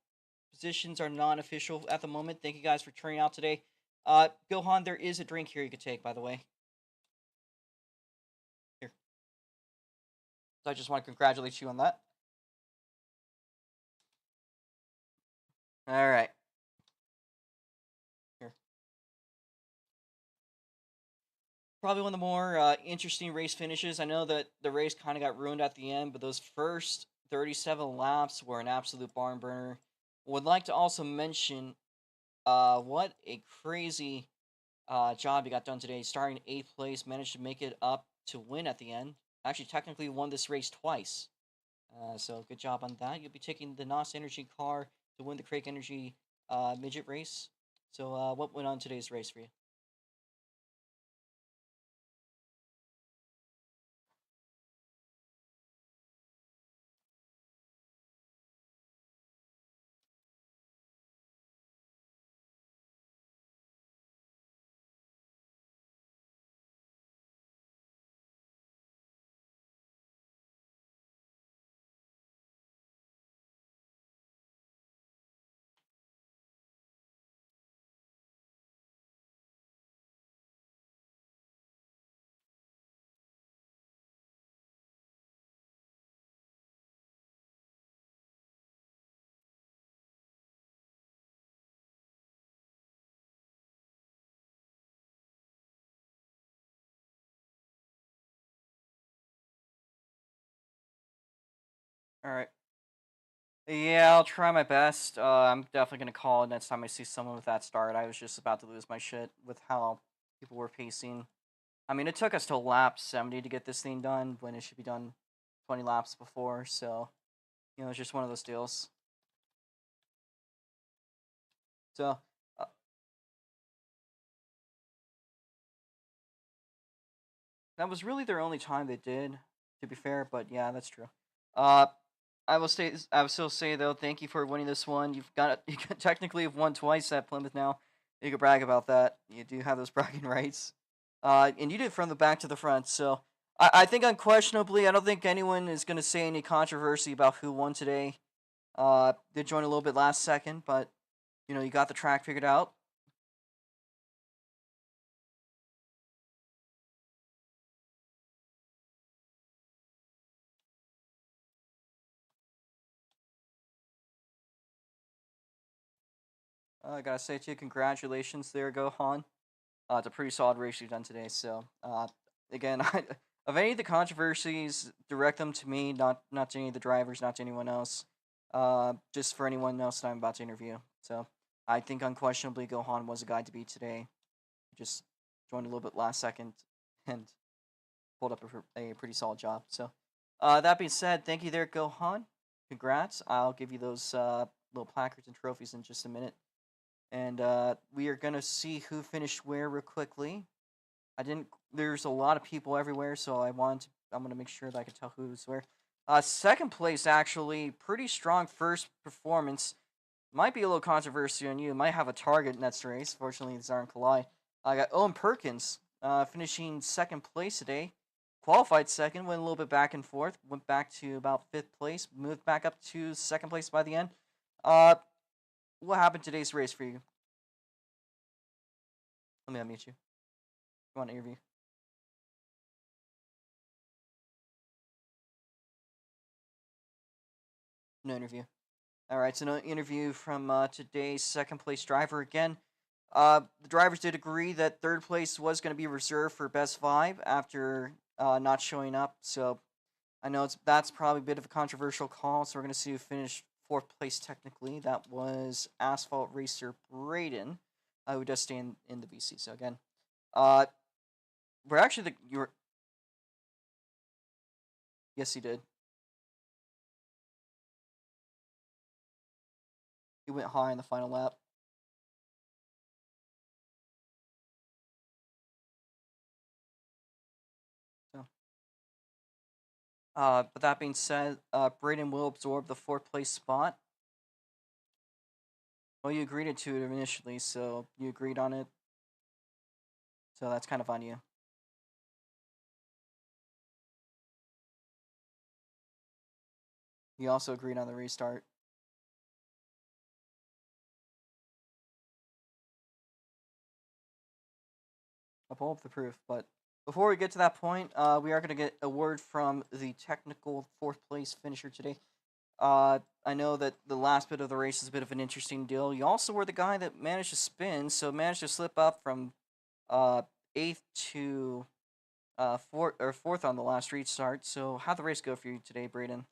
positions are non-official at the moment. Thank you guys for turning out today. Gohan, there is a drink here you could take, by the way. Here. So I just want to congratulate you on that. All right. Here. Probably one of the more interesting race finishes. I know that the race kind of got ruined at the end, but those first 37 laps were an absolute barn burner. Would like to also mention what a crazy job you got done today. Starting 8th place, managed to make it up to win at the end. Actually, technically won this race twice. So good job on that. You'll be taking the NOS Energy car to win the Crake Energy Midget race. So what went on today's race for you? All right. Yeah, I'll try my best. I'm definitely gonna call it next time I see someone with that start. I was just about to lose my shit with how people were pacing. I mean, it took us to lap 70 to get this thing done when it should be done 20 laps before. So, it's just one of those deals. So, that was really their only time they did, to be fair. But yeah, that's true. Uh, I will still say though, thank you for winning this one. You technically have won twice at Plymouth now. You can brag about that. You do have those bragging rights. And you did it from the back to the front. So I think unquestionably, I don't think anyone is gonna say any controversy about who won today. Did join a little bit last second, but you got the track figured out. I gotta say to you, congratulations there, Gohan. It's a pretty solid race you've done today. So, again, of any of the controversies, direct them to me, not to any of the drivers, not to anyone else. Just for anyone else that I'm about to interview. So, I think unquestionably Gohan was a guy to beat today. Just joined a little bit last second and pulled up a pretty solid job. So, that being said, thank you there, Gohan. Congrats. I'll give you those little placards and trophies in just a minute. And we are gonna see who finished where real quickly. I didn't. There's a lot of people everywhere, so I'm gonna make sure that I can tell who's where. Second place actually, pretty strong first performance. Might be a little controversial on you. Might have a target in that race. Fortunately, these aren't collide. I got Owen Perkins finishing second place today. Qualified second, went a little bit back and forth. Went back to about fifth place. Moved back up to second place by the end. Uh, what happened today's race for you? Let me unmute you. You want to interview? No interview. All right, so no interview from today's second place driver again. The drivers did agree that third place was going to be reserved for best five after not showing up. So I know that's probably a bit of a controversial call. So we're going to see who finished fourth place technically. That was Asphalt Racer Braden, who does stay in the VC. So again, uh, we're actually you're yes he did. He went high in the final lap. So. But that being said, Braden will absorb the fourth place spot. Well, you agreed to it initially, so you agreed on it. So that's kind of on you. You also agreed on the restart. I'll pull up the proof, but before we get to that point, we are going to get a word from the technical fourth place finisher today. I know that the last bit of the race is a bit of an interesting deal. You also were the guy that managed to spin, so managed to slip up from uh, eighth to fourth on the last restart. So how'd the race go for you today, Braden?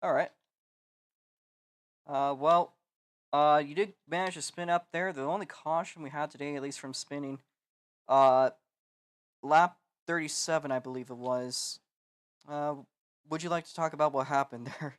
All right. Well, you did manage to spin up there. The only caution we had today, at least from spinning, uh, lap 37, I believe it was. Uh, would you like to talk about what happened there?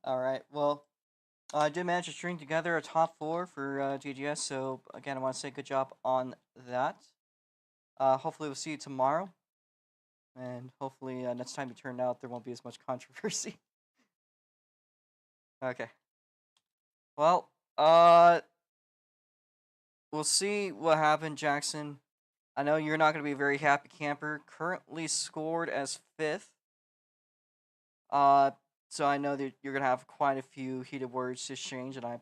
All right. Well, I did manage to string together a top four for GGS. So again, I want to say good job on that. Hopefully, we'll see you tomorrow, and hopefully, next time you turn out, there won't be as much controversy. Okay. Well, we'll see what happened, Jackson. I know you're not going to be a very happy camper. Currently scored as fifth. Uh, so I know that you're going to have quite a few heated words to exchange, and I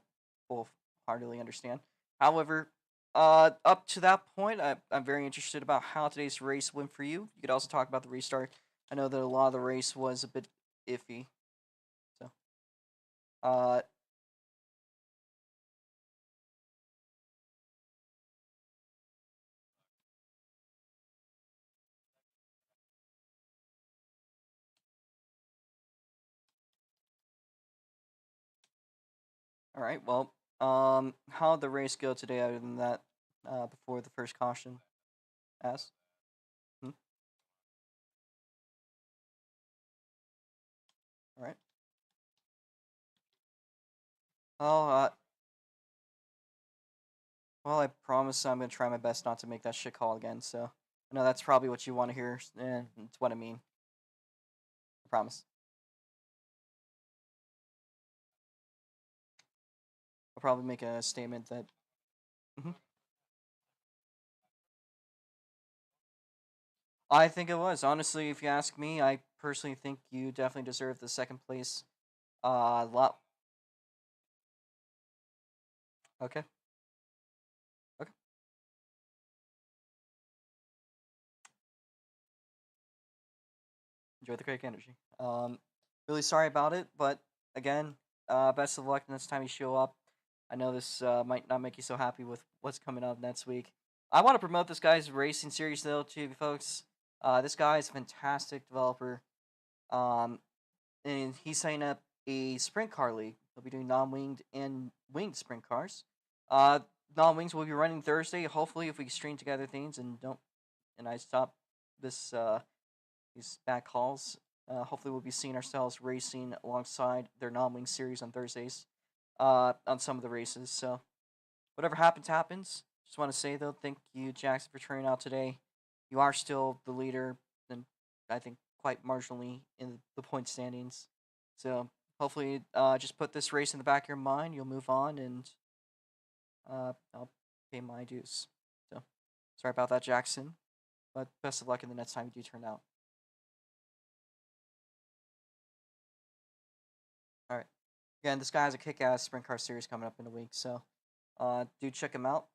wholeheartedly understand. However, up to that point, I'm very interested about how today's race went for you. You could also talk about the restart. I know that a lot of the race was a bit iffy. So, uh, all right. Well, how'd the race go today? Other than that, before the first caution, as hmm? All right. Oh, well, I promise I'm gonna try my best not to make that shit call again. So I know that's probably what you want to hear, and it's what I mean. I promise. I'll probably make a statement that. Mhm. I think it was. Honestly, if you ask me, I personally think you definitely deserve the second place. Lot. Okay. Okay. Enjoy the Crake energy. Really sorry about it, but again, best of luck next time you show up. I know this might not make you so happy with what's coming up next week. I want to promote this guy's racing series though, to you folks. This guy is a fantastic developer. Um, and he's setting up a sprint car league. He'll be doing non-winged and winged sprint cars. Uh, non-wings will be running Thursday. Hopefully, if we string together things and I stop this these bad calls. Hopefully, we'll be seeing ourselves racing alongside their non-wing series on Thursdays. On some of the races. So whatever happens, happens. Just want to say though, thank you, Jackson, for turning out today. You are still the leader, and I think quite marginally in the point standings. So hopefully, just put this race in the back of your mind. You'll move on, and I'll pay my dues. So sorry about that, Jackson. But best of luck in the next time you do turn out. All right. Again, this guy has a kick-ass sprint car series coming up in a week, so do check him out.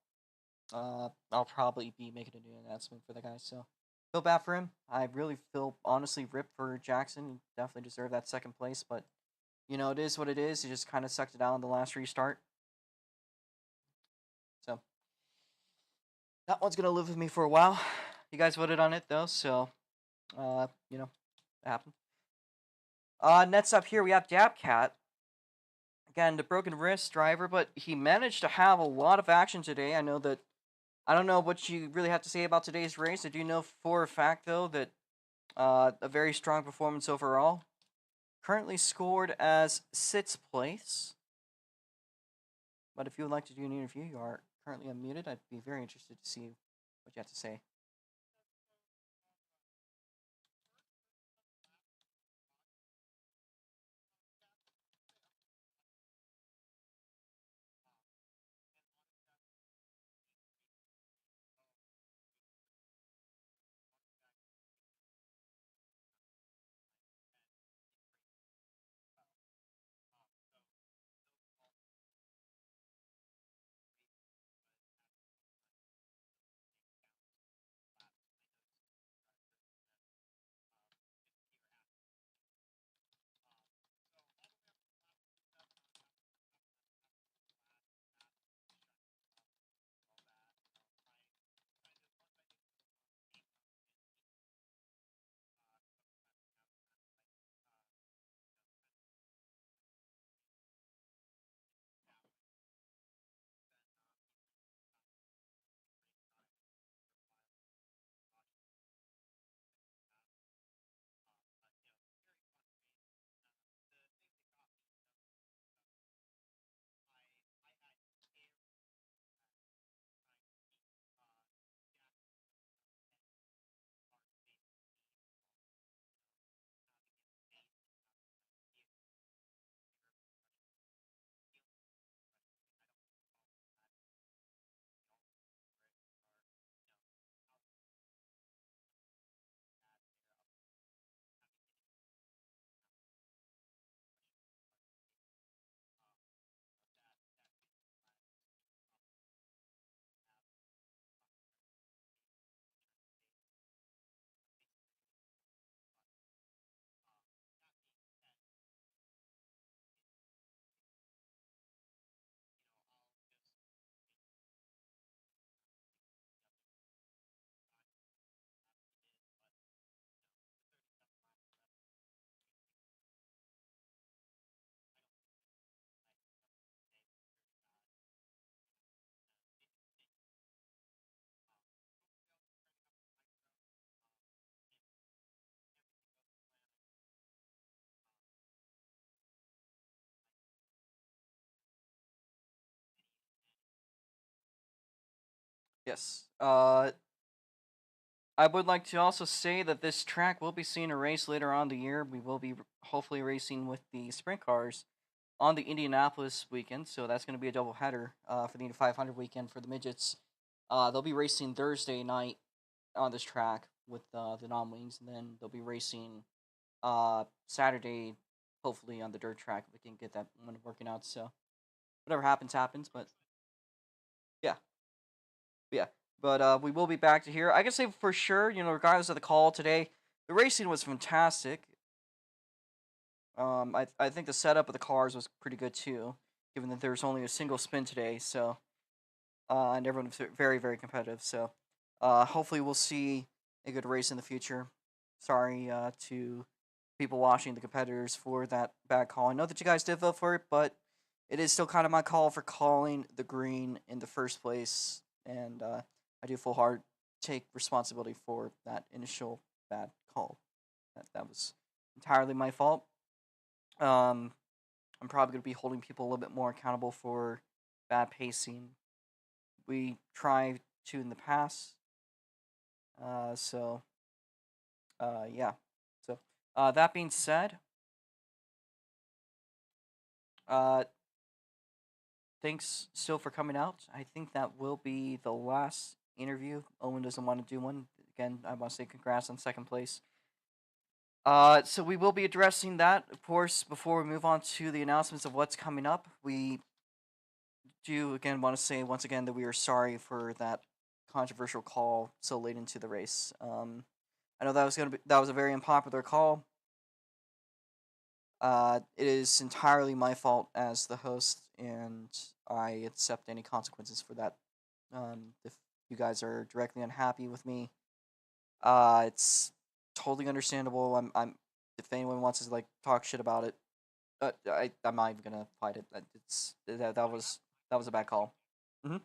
I'll probably be making a new announcement for the guy, so feel bad for him. I really feel honestly ripped for Jackson. He definitely deserved that second place, but it is what it is. He just kind of sucked it out in the last restart. So that one's gonna live with me for a while. You guys voted on it though, so it happened. Next up here we have Dabcat. Again, the broken wrist driver, but he managed to have a lot of action today. I don't know what you really have to say about today's race. I do know for a fact though that a very strong performance overall. Currently scored as 6th place. But if you would like to do an interview, you are currently unmuted. I'd be very interested to see what you have to say. Yes. I would like to also say that this track will be seeing a race later on the year. We will be hopefully racing with the sprint cars on the Indianapolis weekend, so that's going to be a double header for the Indy 500 weekend for the midgets. They'll be racing Thursday night on this track with the non-wings, and then they'll be racing Saturday, hopefully on the dirt track. If we can get that one working out. So whatever happens, happens. But yeah, yeah. But we will be back to here. I can say for sure, regardless of the call today, the racing was fantastic. I think the setup of the cars was pretty good too, given that there was only a single spin today. So and everyone was very, very competitive. So hopefully we'll see a good race in the future. Sorry to people watching the competitors for that bad call. I know that you guys did vote for it, but it is still kind of my call for calling the green in the first place, and I do full hard take responsibility for that initial bad call. That was entirely my fault. I'm probably going to be holding people a little bit more accountable for bad pacing. We tried to in the past, so yeah. So that being said, uh, thanks still for coming out. I think that will be the last interview. Owen doesn't want to do one again. I want to say congrats on second place. So we will be addressing that, of course, before we move on to the announcements of what's coming up. We do again want to say once again that we are sorry for that controversial call so late into the race. I know that was a very unpopular call. It is entirely my fault as the host, and I accept any consequences for that. If you guys are directly unhappy with me, it's totally understandable. I'm if anyone wants to like talk shit about it, I'm not even gonna fight it. That was a bad call. Hmm.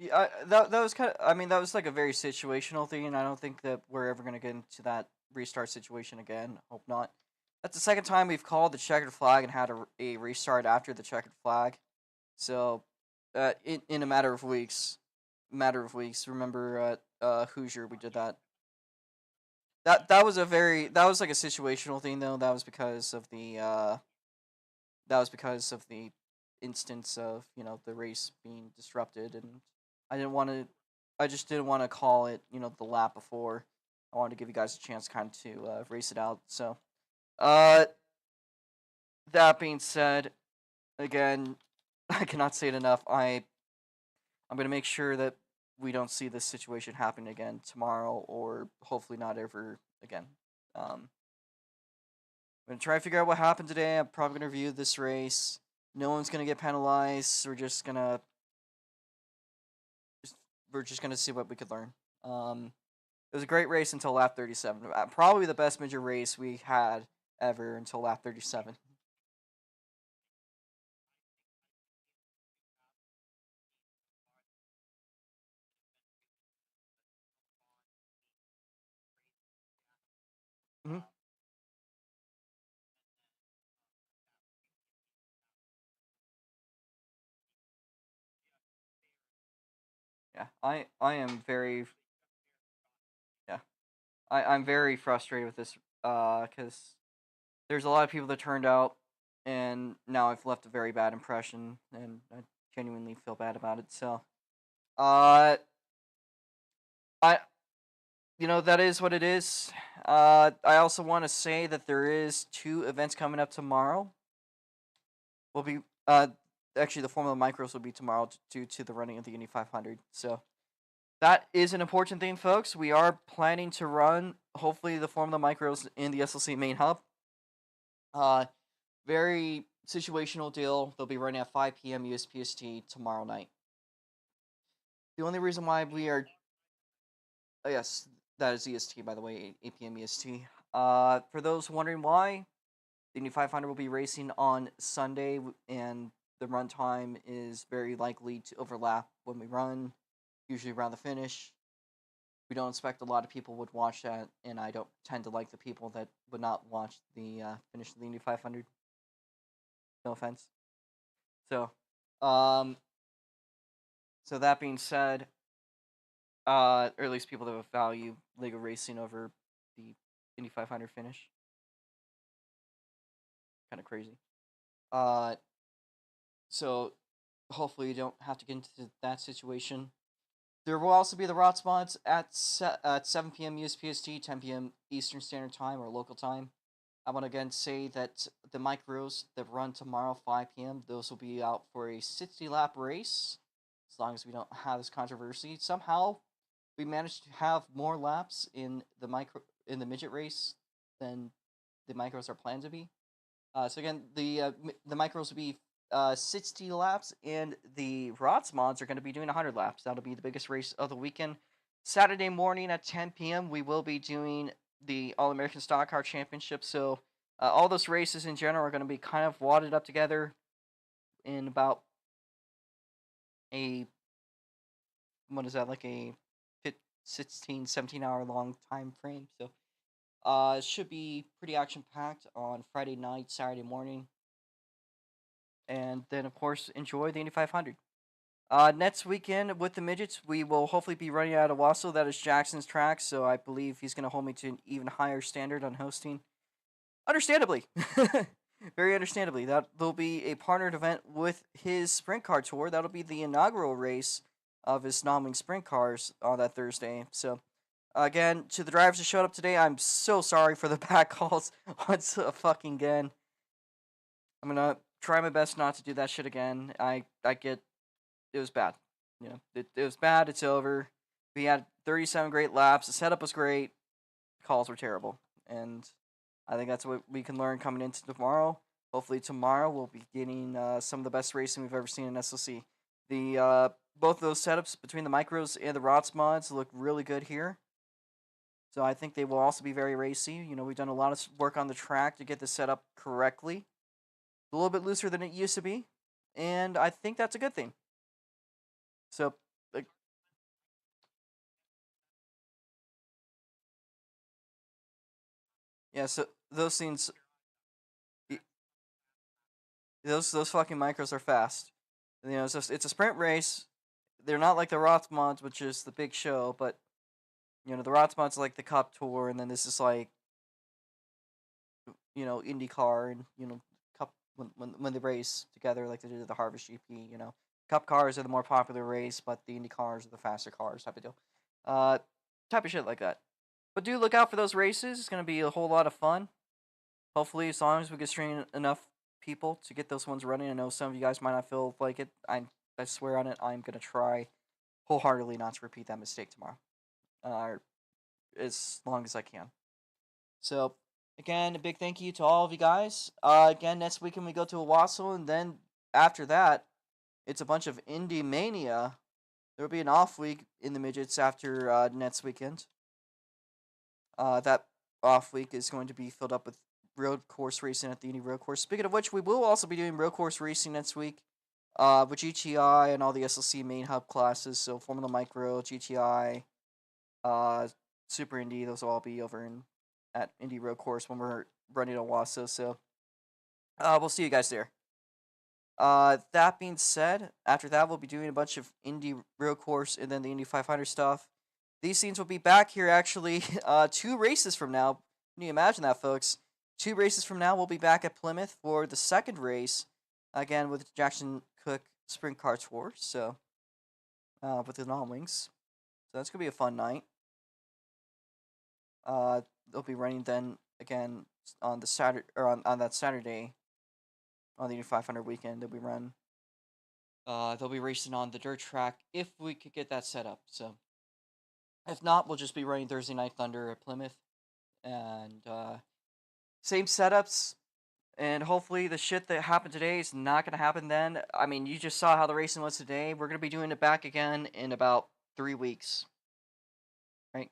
Yeah, that was kind of. I mean, that was like a very situational thing, and I don't think that we're ever gonna get into that restart situation again. Hope not. That's the second time we've called the checkered flag and had a restart after the checkered flag. So, in a matter of weeks. Remember at Hoosier we did that. That was like a situational thing though. That was because of the instance of the race being disrupted, and I didn't want to. I just didn't want to call it the lap before. I wanted to give you guys a chance kind of to race it out. So, uh, that being said, again, I cannot say it enough. I'm gonna make sure that we don't see this situation happen again tomorrow, or hopefully not ever again. I'm gonna try to figure out what happened today. I'm probably gonna review this race. No one's gonna get penalized. We're just gonna see what we could learn. It was a great race until lap 37. Probably the best midget race we had ever until lap 37. Hmm. Yeah, I am very yeah I'm very frustrated with this because there's a lot of people that turned out, and now I've left a very bad impression, and I genuinely feel bad about it. So, uh, I that is what it is. I also want to say that there is two events coming up tomorrow. Will be actually the Formula Micros will be tomorrow due to the running of the Indy 500. So that is an important thing, folks. We are planning to run hopefully the Formula Micros in the SLC main hub. Uh, very situational deal. They'll be running at 5 p.m. USPST tomorrow night. The only reason why we are, oh, yes, that is EST by the way, 8 p.m. EST. For those wondering why, the Indy 500 will be racing on Sunday, and the run time is very likely to overlap when we run, usually around the finish. We don't expect a lot of people would watch that, and I don't tend to like the people that would not watch the finish of the Indy 500. No offense. So, um, so that being said, or at least people that value Lego racing over the Indy 500 finish, kind of crazy. Uh, so hopefully you don't have to get into that situation. There will also be the rot spots at 7 p.m. USPST, 10 p.m. Eastern Standard Time or local time. I want to again say that the micros that run tomorrow 5 p.m. those will be out for a 60-lap race. As long as we don't have this controversy, somehow we managed to have more laps in the midget race than the micros are planned to be. So again, the micros will be 60 laps, and the Rots mods are going to be doing 100 laps. That'll be the biggest race of the weekend. Saturday morning at 10 p.m., we will be doing the All American Stock Car Championship. So all those races in general are going to be kind of wadded up together in about a, what is that, like a 16, 17 hour long time frame. So it should be pretty action packed on Friday night, Saturday morning. And then, of course, enjoy the Indy 500. Next weekend with the Midgets, we will hopefully be running out of Wasso. That is Jackson's track, so I believe he's going to hold me to an even higher standard on hosting. Understandably. Very understandably. That will be a partnered event with his sprint car tour. That'll be the inaugural race of his non-wing sprint cars on that Thursday. So, again, to the drivers that showed up today, I'm so sorry for the back calls once fucking again. I'm gonna try my best not to do that shit again. I get, it was bad. You know, it was bad. It's over. We had 37 great laps. The setup was great. Calls were terrible, and I think that's what we can learn coming into tomorrow. Hopefully tomorrow we'll be getting some of the best racing we've ever seen in SLC. The both of those setups between the micros and the Rots mods look really good here. So I think they will also be very racy. You know, we've done a lot of work on the track to get this set up correctly. A little bit looser than it used to be, and I think that's a good thing. So, like, yeah. So those things, those fucking micros are fast. You know, it's a sprint race. They're not like the Rots mods, which is the big show, but you know the Rots mods like the Cup Tour, and then this is like, you know, IndyCar, and you know, Cup when they race together like they did at the Harvest GP. You know, Cup cars are the more popular race, but the Indy cars are the faster cars type of deal. Uh, type of shit like that. But do look out for those races. It's gonna be a whole lot of fun. Hopefully, as long as we can train enough people to get those ones running. I know some of you guys might not feel like it. I swear on it. I'm gonna try wholeheartedly not to repeat that mistake tomorrow, as long as I can. So, again, a big thank you to all of you guys. Again, next weekend we go to Owasso, and then after that, it's a bunch of Indie Mania. There will be an off week in the midgets after next weekend. That off week is going to be filled up with road course racing at the Indy Road Course. Speaking of which, we will also be doing road course racing next week with GTI and all the SLC main hub classes. So Formula Micro, GTI, Super Indy, those will all be over at Indy Road Course when we're running at Wasso. So we'll see you guys there. That being said, after that, we'll be doing a bunch of Indy Road Course and then the Indy 500 stuff. These scenes will be back here actually 2 races from now. Can you imagine that, folks? 2 races from now, we'll be back at Plymouth for the second race, again with Jackson Cook Sprint Car Tour. So, with the non-wings. So that's gonna be a fun night. They'll be running then again on the Saturday or on that Saturday on the Indy 500 weekend that we run. They'll be racing on the dirt track if we could get that set up. So, if not, we'll just be running Thursday Night Thunder at Plymouth, and same setups And hopefully the shit that happened today is not going to happen then. I mean, you just saw how the racing was today. We're going to be doing it back again in about 3 weeks. Right?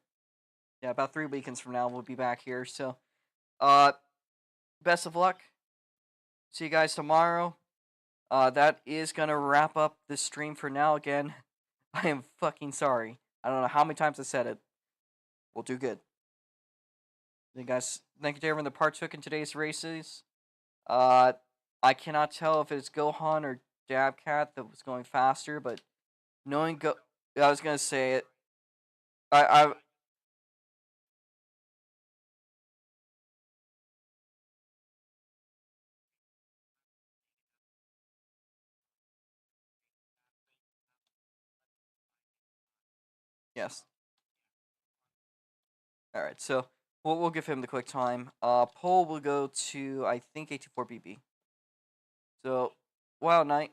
Yeah, about 3 weekends from now we'll be back here. So, best of luck. See you guys tomorrow. That is going to wrap up this stream for now again. I am fucking sorry. I don't know how many times I said it. We'll do good. Thank you guys. Thank you to everyone that partook in today's races. I cannot tell if it's Gohan or Dabcat that was going faster, but knowing I was gonna say it. I yes. All right, so we'll give him the quick time. Pole will go to I think 824BB. So, wow, night.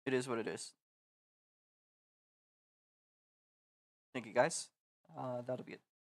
It is what it is. Thank you guys. That'll be it.